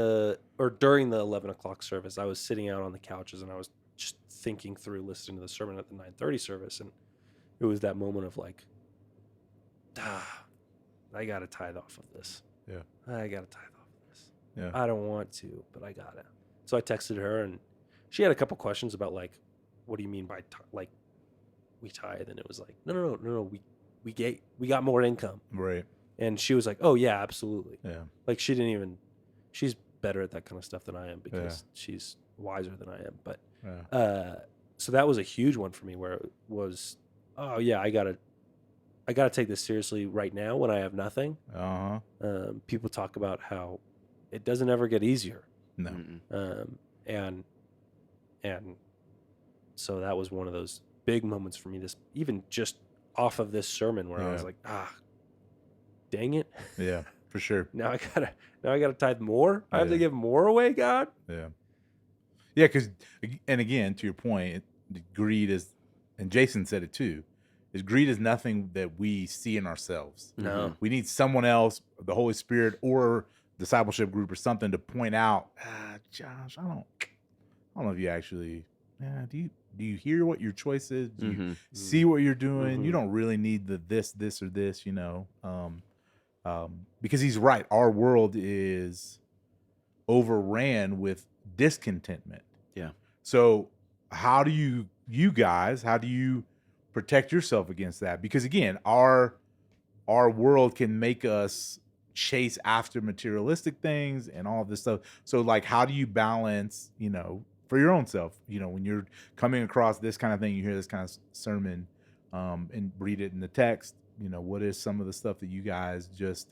during the 11 o'clock service, I was sitting out on the couches and I was just thinking through listening to the sermon at the 9:30 service. And it was that moment of like, I got to tithe off of this.
Yeah.
I got to tithe off of this.
Yeah.
I don't want to, but I got to. So I texted her and she had a couple questions about like, what do you mean by like we tithe? And it was like, no, we got more income.
Right.
And she was like, oh yeah, absolutely.
Yeah.
Like she's better at that kind of stuff than I am because she's wiser than I am. But so that was a huge one for me where it was, oh yeah, I gotta take this seriously right now when I have nothing. People talk about how it doesn't ever get easier.
No.
And so that was one of those big moments for me. This even just off of this sermon where I was like, dang it.
Yeah, for sure.
Now I gotta tithe more. I have to give more away, God.
Yeah. Yeah, because, and again, to your point, greed is, and Jason said it too, is greed is nothing that we see in ourselves.
No.
We need someone else, the Holy Spirit or discipleship group or something to point out, Josh, I don't know if you actually, do you hear what your choice is? Do you see what you're doing? You don't really need the this or this, because he's right. Our world is overran with discontentment.
Yeah.
So how do you protect yourself against that? Because again, our world can make us chase after materialistic things and all this stuff. So like, how do you balance, for your own self, when you're coming across this kind of thing, you hear this kind of sermon, and read it in the text, what is some of the stuff that you guys just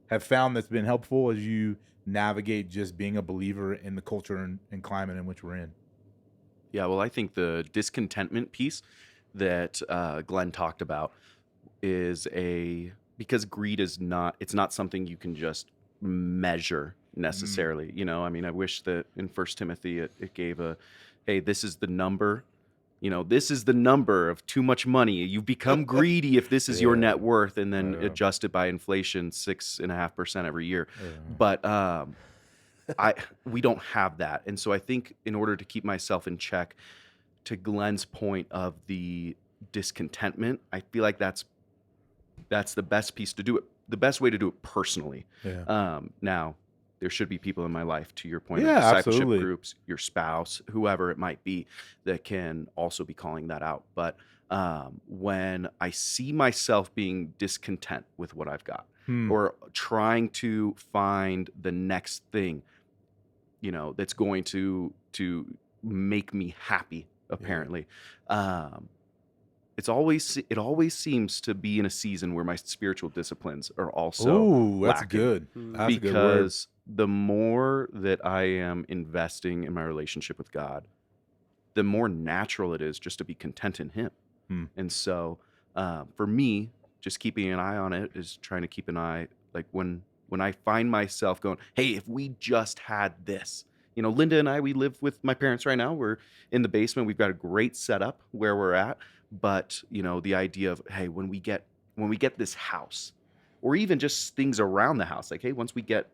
have found that's been helpful as you navigate just being a believer in the culture and climate in which we're in?
Yeah, well, I think the discontentment piece that Glenn talked about is because greed is it's not something you can just measure necessarily. I wish that in 1 Timothy it gave hey, this is the number. This is the number of too much money. You become greedy if this is your net worth, and then adjusted by inflation 6.5% every year. But we don't have that. And so I think in order to keep myself in check, to Glenn's point of the discontentment, I feel like that's the best piece to do it, the best way to do it personally. Now, there should be people in my life, to your point, of discipleship groups, your spouse, whoever it might be, that can also be calling that out. But when I see myself being discontent with what I've got, or trying to find the next thing, that's going to make me happy, apparently. It always seems to be in a season where my spiritual disciplines are also
that's
lacking.
good. That's
because
a good word.
The more that I am investing in my relationship with God, the more natural it is just to be content in Him. And so, for me, just keeping an eye on it is trying to keep an eye, like when I find myself going, hey, if we just had this. Linda and I, we live with my parents right now. We're in the basement. We've got a great setup where we're at. But, the idea of, hey, when we get this house, or even just things around the house, like, hey, once we get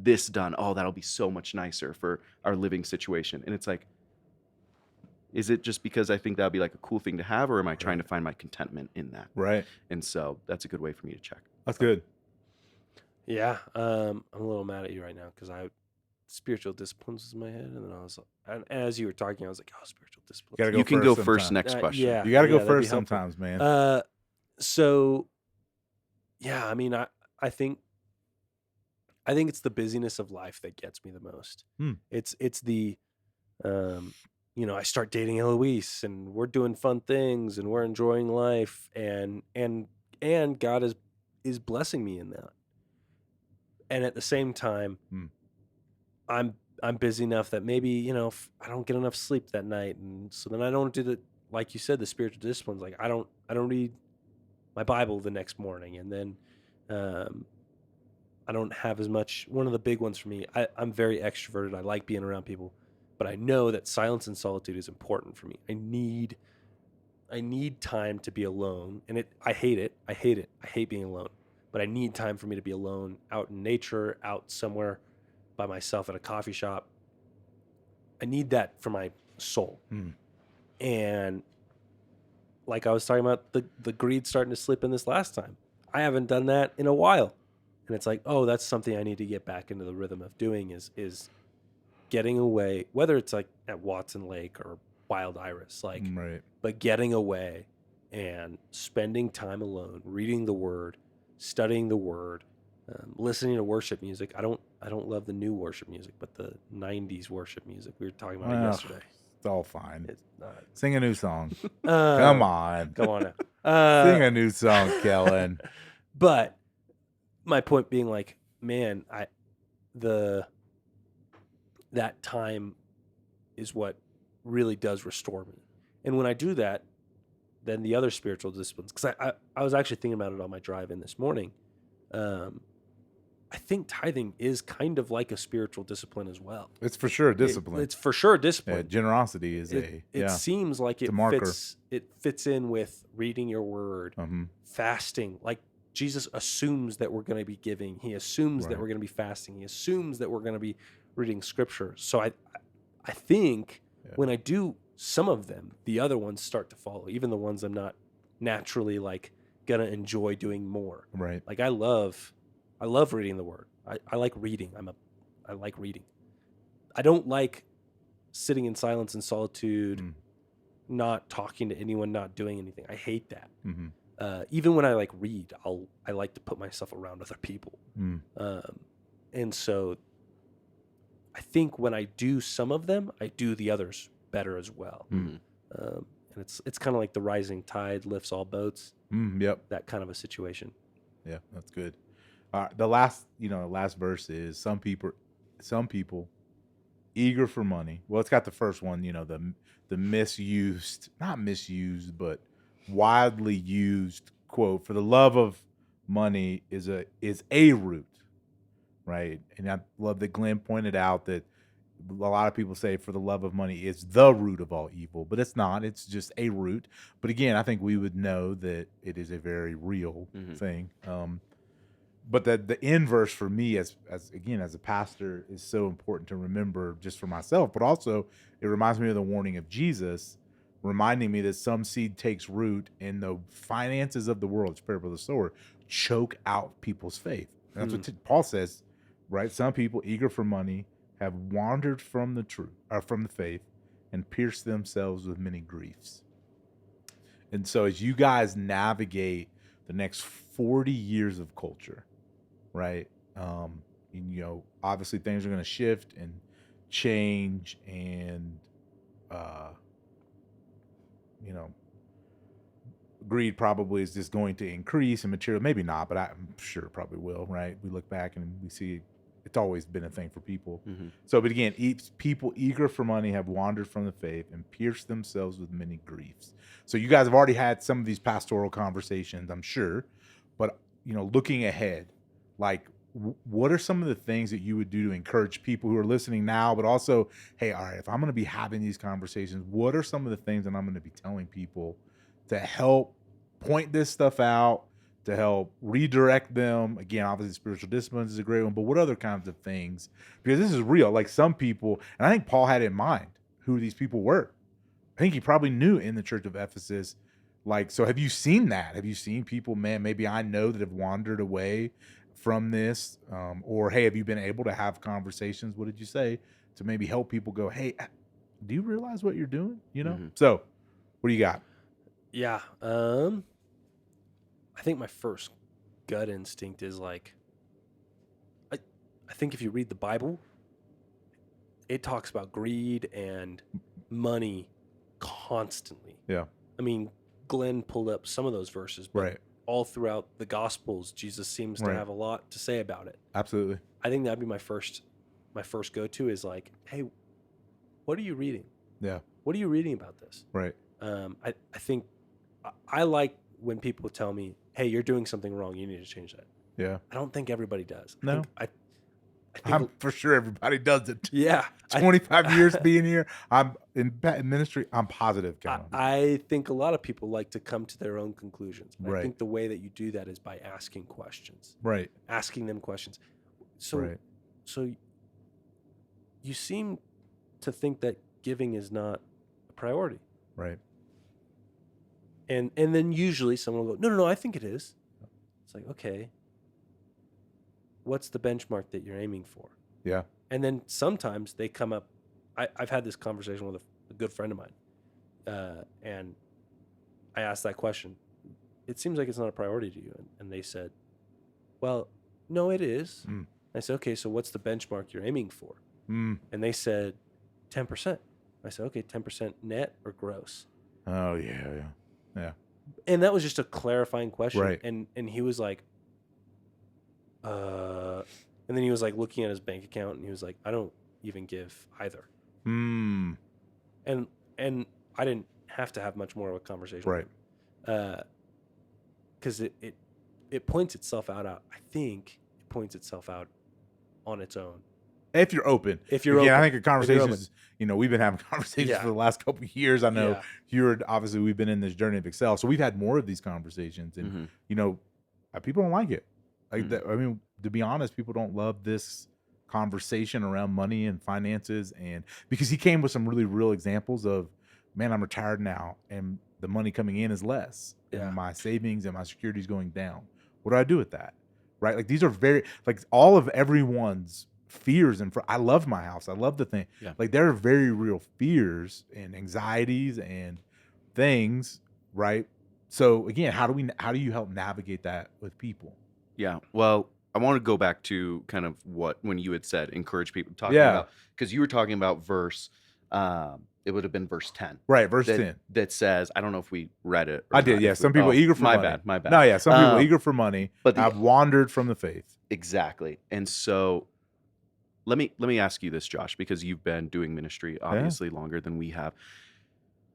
this done, that'll be so much nicer for our living situation. And it's like, is it just because I think that'll be like a cool thing to have, or am I trying to find my contentment in that? Right. And so that's a good way for me to check.
That's good.
Yeah. I'm a little mad at you right now because spiritual disciplines was in my head, and then I was, and as you were talking, I was like, spiritual disciplines.
You can go first. Next question.
Yeah,
you got to go first sometimes, man.
So, yeah, I think it's the busyness of life that gets me the most. It's the, I start dating Eloise, and we're doing fun things, and we're enjoying life, and God is blessing me in that. And at the same time, I'm busy enough that maybe, I don't get enough sleep that night. And so then I don't do like you said, the spiritual disciplines. Like I don't read my Bible the next morning. And then, I don't have as much. One of the big ones for me, I'm very extroverted. I like being around people, but I know that silence and solitude is important for me. I need time to be alone, and I hate it. I hate it. I hate being alone, but I need time for me to be alone, out in nature, out somewhere by myself at a coffee shop. I need that for my soul. And like I was talking about, the greed starting to slip in this last time. I haven't done that in a while. And it's like, oh, that's something I need to get back into the rhythm of doing is getting away, whether it's like at Watson Lake or Wild Iris, like,
Right.
but getting away and spending time alone, reading the Word, studying the Word, listening to worship music. I don't love the new worship music, but the '90s worship music. We were talking about it
Well,
yesterday.
it's all fine.
It's not.
Sing a new song. Come on.
Come on now.
Sing a new song, Kellan.
But my point being, like, man, that time is what really does restore me. And when I do that, then the other spiritual disciplines, because I was actually thinking about it on my drive in this morning. I think tithing is kind of like a spiritual discipline as well.
It's for sure a discipline.
It's for sure a discipline.
Yeah, generosity is
It seems like
It's a marker.
it fits in with reading your word, fasting. Like Jesus assumes that we're going to be giving. He assumes that
Right.
we're going to be fasting. He assumes that we're going to be reading scripture. So I think when I do some of them, the other ones start to follow, even the ones I'm not naturally like gonna enjoy doing more.
Right.
Like I love reading the word. I like reading. I like reading. I don't like sitting in silence and solitude, not talking to anyone, not doing anything. I hate that. Even when I like read, I like to put myself around other people. And so I think when I do some of them, I do the others better as well. And it's kind of like the rising tide lifts all boats.
Yep.
That kind of a situation.
Yeah, that's good. The last verse is some people eager for money. Well, it's got the first one, the misused, not misused, but widely used quote, for the love of money is a root, right? And I love that Glenn pointed out that a lot of people say for the love of money is the root of all evil, but it's not. It's just a root. But again, I think we would know that it is a very real thing. But the inverse for me as a pastor is so important to remember just for myself, but also it reminds me of the warning of Jesus, reminding me that some seed takes root and the finances of the world, it's parable of the sower, choke out people's faith. And that's what Paul says, right? Some people eager for money have wandered from the truth or from the faith and pierced themselves with many griefs. And so as you guys navigate the next 40 years of culture, right? Obviously things are going to shift and change, and greed probably is just going to increase, and material maybe not, but I'm sure it probably will, right? We look back and we see it's always been a thing for people. So, but again, people eager for money have wandered from the faith and pierced themselves with many griefs. So you guys have already had some of these pastoral conversations, I'm sure, but looking ahead, like what are some of the things that you would do to encourage people who are listening now, but also, hey, all right, if I'm going to be having these conversations, what are some of the things that I'm going to be telling people to help point this stuff out, to help redirect them? Again, obviously spiritual disciplines is a great one, but what other kinds of things? Because this is real. Like some people, and I think Paul had in mind who these people were. I think he probably knew in the church of Ephesus. Like, so have you seen that? Have you seen people, man, maybe I know that have wandered away from this? Or, hey, have you been able to have conversations, what did you say, to maybe help people go, hey, do you realize what you're doing? So what do you got?
Yeah. I think my first gut instinct is like, I think if you read the Bible, it talks about greed and money constantly.
Yeah.
I mean, Glenn pulled up some of those verses, but
Right.
all throughout the Gospels, Jesus seems to have a lot to say about it.
Absolutely.
I think that'd be my first go-to is like, hey, what are you reading?
Yeah.
What are you reading about this?
Right.
I think I like when people tell me, hey, you're doing something wrong, you need to change that.
Yeah.
I don't think everybody does.
No.
I think
I'm for sure everybody does it.
yeah.
25 years being here, I'm in ministry. I'm positive, Kellan.
I think a lot of people like to come to their own conclusions. And I
Right.
think the way that you do that is by asking questions,
Right.
asking them questions. So,
Right.
so you seem to think that giving is not a priority.
Right.
And then usually someone will go, no, I think it is. It's like, okay, what's the benchmark that you're aiming for?
Yeah.
And then sometimes they come up. I've had this conversation with a good friend of mine, and I asked that question. It seems like it's not a priority to you, and they said, "Well, no, it is."
Mm.
I said, "Okay, so what's the benchmark you're aiming for?"
Mm.
And they said, 10%. I said, "Okay, 10% net or gross?"
Oh yeah. Yeah. Yeah.
And that was just a clarifying question.
Right.
And he was like, and then he was like looking at his bank account, and he was like, "I don't even give either."
Mm.
And I didn't have to have much more of a conversation
Right.
with him, because it points itself out. I think it points itself out on its own.
If you're open.
If you're
Again,
open.
I think a
If you're
conversation
open.
is, we've been having conversations
Yeah.
for the last couple of years. I know
Yeah.
obviously we've been in this journey of Excel. So we've had more of these conversations and, people don't like it. Like that. I mean, to be honest, people don't love this conversation around money and finances. And because he came with some really real examples of, man, I'm retired now and the money coming in is less
Yeah.
and my savings and my security is going down. What do I do with that? Right? Like these are very, like all of everyone's fears and I love my house. I love the thing.
Yeah.
Like there are very real fears and anxieties and things, right? So again, how do you help navigate that with people?
Yeah. Well, I want to go back to kind of when you had said encourage people talking
Yeah.
about, because you were talking about verse, it would have been verse 10.
Right, verse
that,
10.
That says, I don't know if we read it. Or
I did,
not,
yeah.
if
Some people eager for
my
money.
bad, my bad.
No, yeah. Some people eager for money,
but
have wandered from the faith.
Exactly. And so let me ask you this, Josh, because you've been doing ministry obviously longer than we have.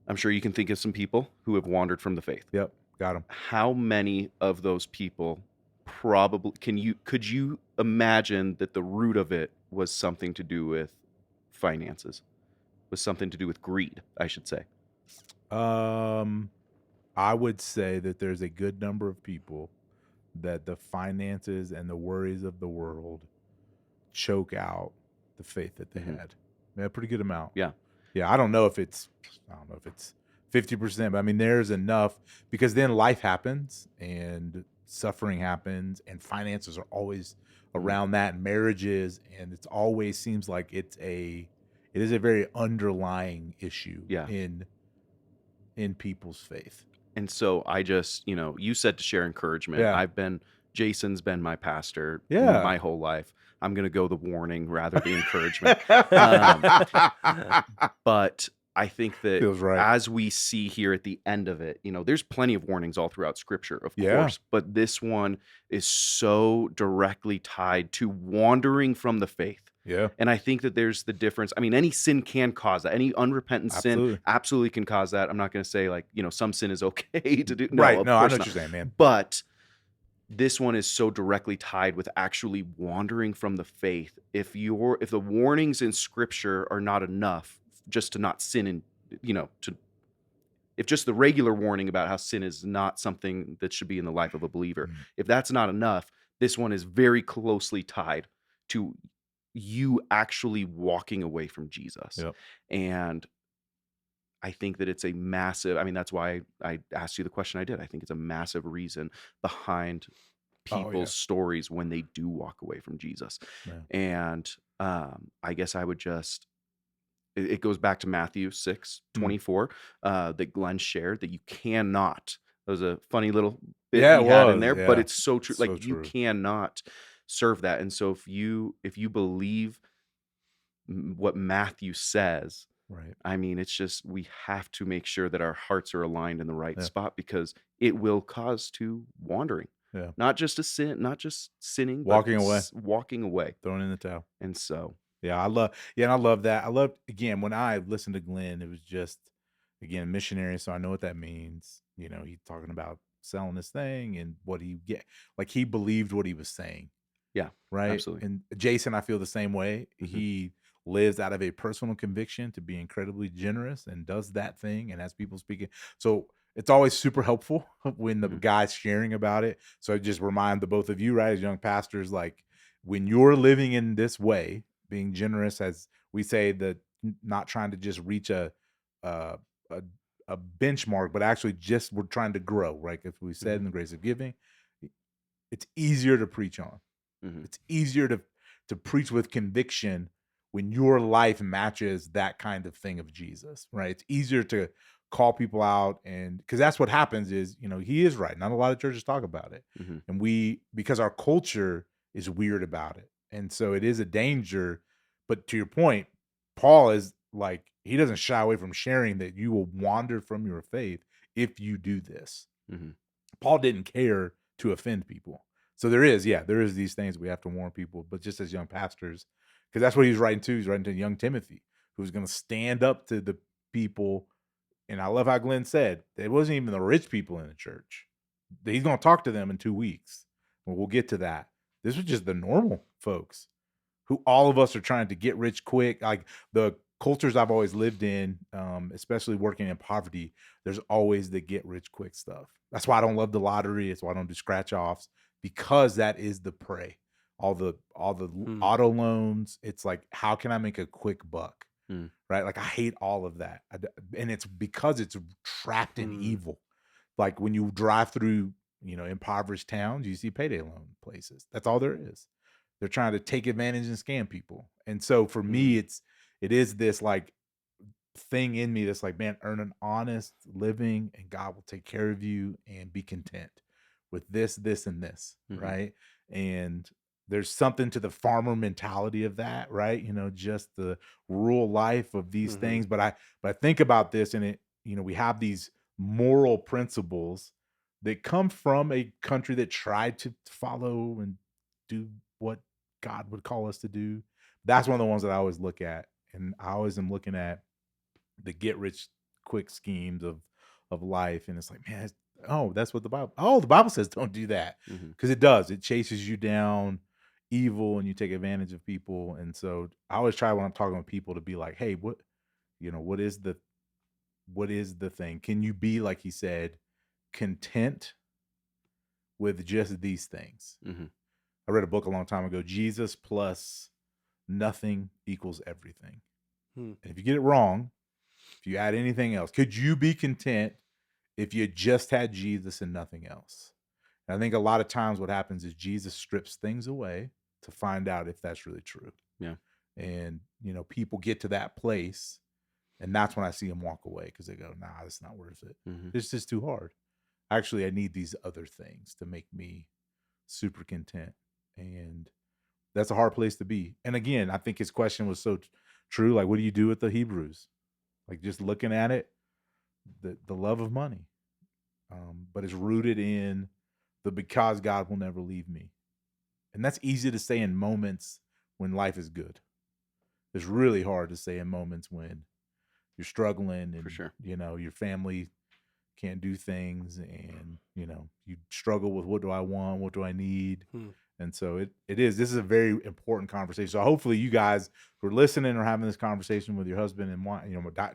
I'm sure you can think of some people who have wandered from the faith.
Yep, got them.
How many of those people probably could you imagine that the root of it was something to do with finances? Was something to do with greed, I should say.
I would say that there's a good number of people that the finances and the worries of the world choke out the faith that they had. Yeah, a pretty good amount.
Yeah.
Yeah, I don't know if it's 50%, but I mean there's enough, because then life happens and suffering happens and finances are always around that, and marriages, and it's always seems like it is a very underlying issue in people's faith. And
so I just, you said to share encouragement.
Yeah.
Jason's been my pastor
Yeah.
my whole life. I'm going to go the warning rather the encouragement. But I think that
Feels right.
as we see here at the end of it, there's plenty of warnings all throughout Scripture, of course, but this one is so directly tied to wandering from the faith.
Yeah.
And I think that there's the difference. I mean, any sin can cause that. Any unrepentant sin absolutely can cause that. I'm not going to say some sin is okay to do. No,
right.
of
No, I know
course
what
not.
you're saying, man.
But this one is so directly tied with actually wandering from the faith. If the warnings in Scripture are not enough just to not sin, and if just the regular warning about how sin is not something that should be in the life of a believer, if that's not enough, this one is very closely tied to you actually walking away from Jesus.
Yep.
And I think that it's a massive, that's why I asked you the question I did. I think it's a massive reason behind people's stories when they do walk away from Jesus.
Yeah.
And I guess I would just, it goes back to Matthew 6:24 that Glenn shared, that you cannot, that was a funny little bit he had in there, but it's so true.
So
you cannot serve that. And so if you believe what Matthew says,
right,
it's just, we have to make sure that our hearts are aligned in the right spot, because it will cause to wandering.
Yeah.
Not just sinning,
walking
away,
throwing in the towel.
And so
I love that. I love, again, when I listened to Glenn, it was just, again, missionary, so I know what that means. He's talking about selling his thing and what he get. Like he believed what he was saying,
Yeah,
right?
absolutely.
And Jason, I feel the same way.
Mhm.
He lives out of a personal conviction to be incredibly generous and does that thing and has people speaking. So it's always super helpful when the
Mhm.
guy's sharing about it. So I just remind the both of you, right, as young pastors, like when you're living in this way, being generous, as we say, that not trying to just reach a a, a benchmark, but actually just we're trying to grow, right? If we said
Mhm.
in the grace of giving, it's easier to preach on.
Mhm.
It's easier to preach with conviction when your life matches that kind of thing of Jesus, right? It's easier to call people out, and because that's what happens is, he is right. Not a lot of churches talk about it.
Mhm.
And we, because our culture is weird about it. And so it is a danger. But to your point, Paul is like, he doesn't shy away from sharing that you will wander from your faith if you do this.
Mhm.
Paul didn't care to offend people. So there is these things we have to warn people, but just as young pastors, because that's what he's writing to. He's writing to young Timothy, who's going to stand up to the people. And I love how Glenn said it wasn't even the rich people in the church. He's going to talk to them in 2 weeks. Well, we'll get to that. This was just the normal folks who all of us are trying to get rich quick. Like the cultures I've always lived in, especially working in poverty, there's always the get rich quick stuff. That's why I don't love the lottery. It's why I don't do scratch offs, because that is the prey. All the
Hmm.
auto loans. It's like, how can I make a quick buck?
Mm.
Right? Like I hate all of that, and it's because it's trapped in
Hmm.
evil. Like when you drive through, impoverished towns, you see payday loan places. That's all there is. They're trying to take advantage and scam people. And so for me,
Hmm.
it is this like thing in me that's like, man, earn an honest living and God will take care of you, and be content with this, and this,
Mhm.
right? And there's something to the farmer mentality of that, right? Just the rural life of these
Hmm.
things. But I think about this, and we have these moral principles that come from a country that tried to follow and do what God would call us to do. That's one of the ones that I always look at. And I always am looking at the get rich quick schemes of life. And it's like, man, that's what the Bible says, don't do that.
Mhm.
Because it does. It chases you down evil and you take advantage of people. And so I always try when I'm talking with people to be like, hey, what is the thing? Can you be, like he said, content with just these things?
Mhm.
I read a book a long time ago, Jesus plus nothing equals everything.
Hmm.
And if you get it wrong, if you add anything else, could you be content if you just had Jesus and nothing else? And I think a lot of times what happens is Jesus strips things away to find out if that's really true.
Yeah.
And, people get to that place, and that's when I see them walk away because they go, nah, it's not worth it.
Mhm.
It's just too hard. Actually, I need these other things to make me super content. And that's a hard place to be. And again, I think his question was so true. Like, what do you do with the Hebrews? Like, just looking at it, the love of money, but it's rooted in the because God will never leave me, and that's easy to say in moments when life is good. It's really hard to say in moments when you're struggling
For
and
sure.
your family can't do things, and you struggle with, what do I want, what do I need.
Hmm.
And so this is a very important conversation. So hopefully you guys who are listening or having this conversation with your husband and wife,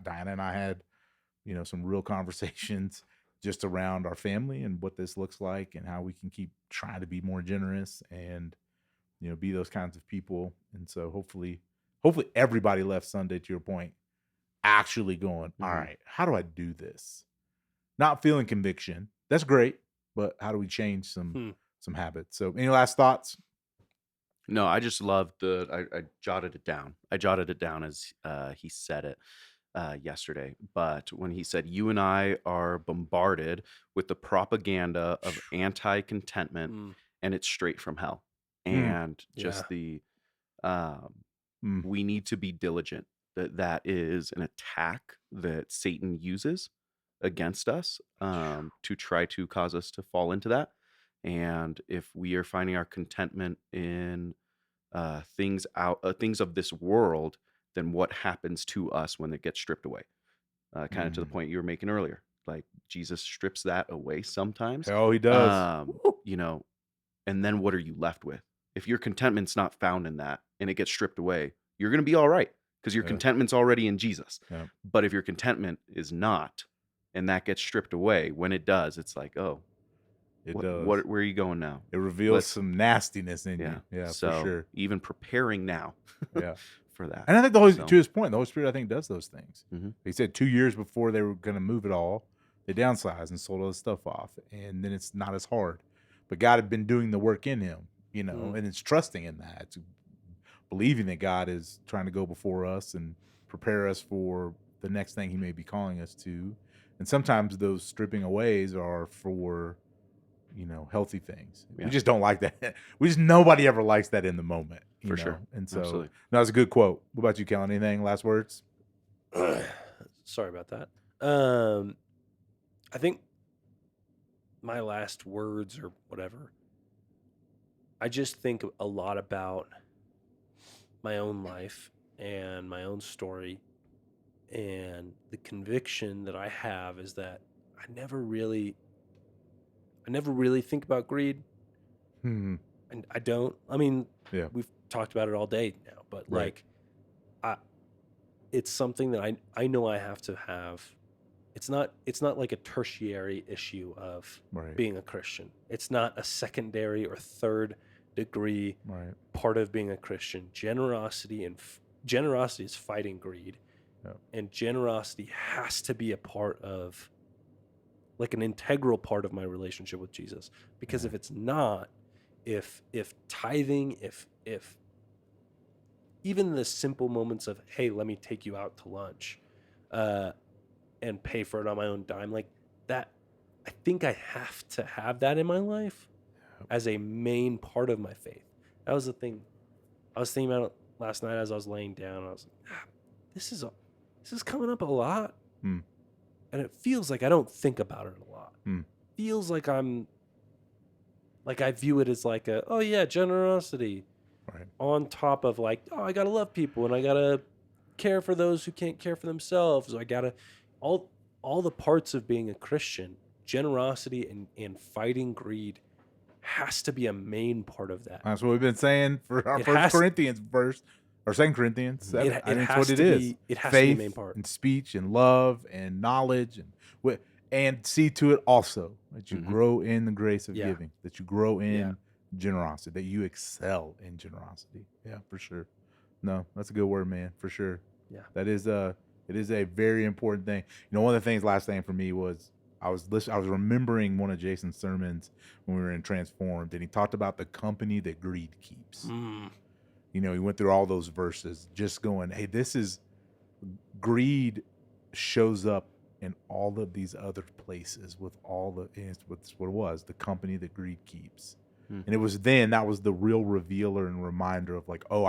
Diana and I had some real conversations just around our family and what this looks like and how we can keep trying to be more generous and be those kinds of people. And so hopefully everybody left Sunday, to your point, actually going, all
Mhm.
right, how do I do this? Not feeling conviction. That's great, but how do we change some
Hmm.
some habits? So any last thoughts?
No, I just loved I jotted it down. I jotted it down as he said it yesterday. But when he said, "You and I are bombarded with the propaganda of anti-contentment,
Hmm.
and it's straight from hell,"
Mm,
and
Yeah.
just um,
mm,
we need to be diligent. That is an attack that Satan uses against us to try to cause us to fall into that. And if we are finding our contentment in things of this world, then what happens to us when it gets stripped away? Kind of to the
mm,
point you were making earlier. like Jesus strips that away sometimes.
Oh, he does.
You know, and then what are you left with? If your contentment's not found in that and it gets stripped away, you're going to be all right because your
Yeah.
contentment's already in Jesus.
Yeah.
But if your contentment is not, and that gets stripped away, when it does, it's like, oh,
It does.
where are you going now?
It reveals
Let's-
some nastiness in
Yeah.
you. Yeah,
so
for sure.
even preparing now
Yeah.
for that.
And I think the Holy,
So-
to his point, the Holy Spirit, I think, does those things.
Mhm.
He said 2 years before they were going to move it all, they downsized and sold all the stuff off, and then it's not as hard. But God had been doing the work in him, you know,
Mm.
and it's trusting in that, it's believing that God is trying to go before us and prepare us for the next thing He may be calling us to. And sometimes those stripping aways are for, you know, healthy things.
Yeah.
We just don't like that. Nobody ever likes that in the moment, you
For
know?
sure.
And so
Absolutely.
that was a good quote. What about you, Kellan? Anything? Last words?
Sorry about that. I think my last words or whatever, I just think a lot about my own life and my own story, and the conviction that I have is that I never really think about greed.
Hmm.
And I don't. I mean,
Yeah.
we've talked about it all day now, but
Right.
it's something that I know I have to have. It's not like a tertiary issue of
Right.
being a Christian. It's not a secondary or third degree
Right.
part of being a Christian. Generosity is fighting greed,
Yep.
and generosity has to be a part of, like, an integral part of my relationship with Jesus. Because if it's not, if tithing, if even the simple moments of, hey, let me take you out to lunch, and pay for it on my own dime, like that, I think I have to have that in my life as a main part of my faith. That was the thing I was thinking about last night as I was laying down. I was like, this is coming up a lot.
Hmm.
And it feels like I don't think about it a lot.
Hmm.
Feels like I view it as like oh yeah, generosity.
Right.
On top of, like, oh, I gotta love people and I gotta care for those who can't care for themselves. I gotta all the parts of being a Christian. Generosity and fighting greed has to be a main part of that.
That's what we've been saying for our
It
First
has-
Corinthians verse or Second Corinthians 7.
It
I think
has
that's what it
to
is.
be- it has to
Faith
be the main part.
and speech and love and knowledge and see to it also that you
Mhm.
grow in the grace of
Yeah.
giving, that you grow in
Yeah.
generosity, that you excel in generosity. Yeah, for sure. No, that's a good word, man, for sure.
Yeah.
That is it is a very important thing. You know, one of the things last thing for me was I was remembering one of Jason's sermons when we were in Transformed, and he talked about the company that greed keeps. You know, he went through all those verses just going, hey, this is greed shows up in all of these other places with all the, and it's what it was, the company that greed keeps.
Hmm.
And it was then that was the real revealer and reminder of like, oh,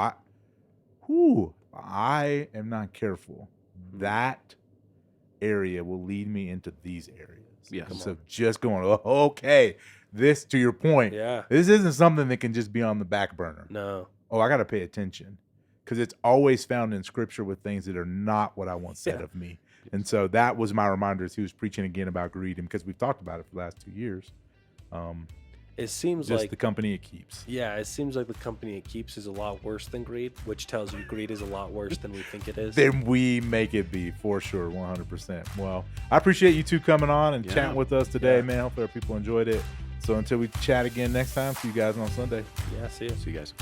I am not careful. That area will lead me into these areas.
Yes.
And so just going, oh, okay, this, to your point,
Yeah.
this isn't something that can just be on the back burner.
No.
Oh, I got to pay attention because it's always found in scripture with things that are not what I want said
Yeah.
of me. And so that was my reminder as he was preaching again about greed, and because we've talked about it for the last 2 years.
It seems
Just
like
the company it keeps.
Yeah, it seems like the company it keeps is a lot worse than greed, which tells you greed is a lot worse than we think it is.
Then we make it be, for sure, 100%. Well, I appreciate you two coming on and
Yeah.
chatting with us today,
Yeah.
man. Hopefully our people enjoyed it. So until we chat again next time, see you guys on Sunday.
Yeah, see you.
See you guys.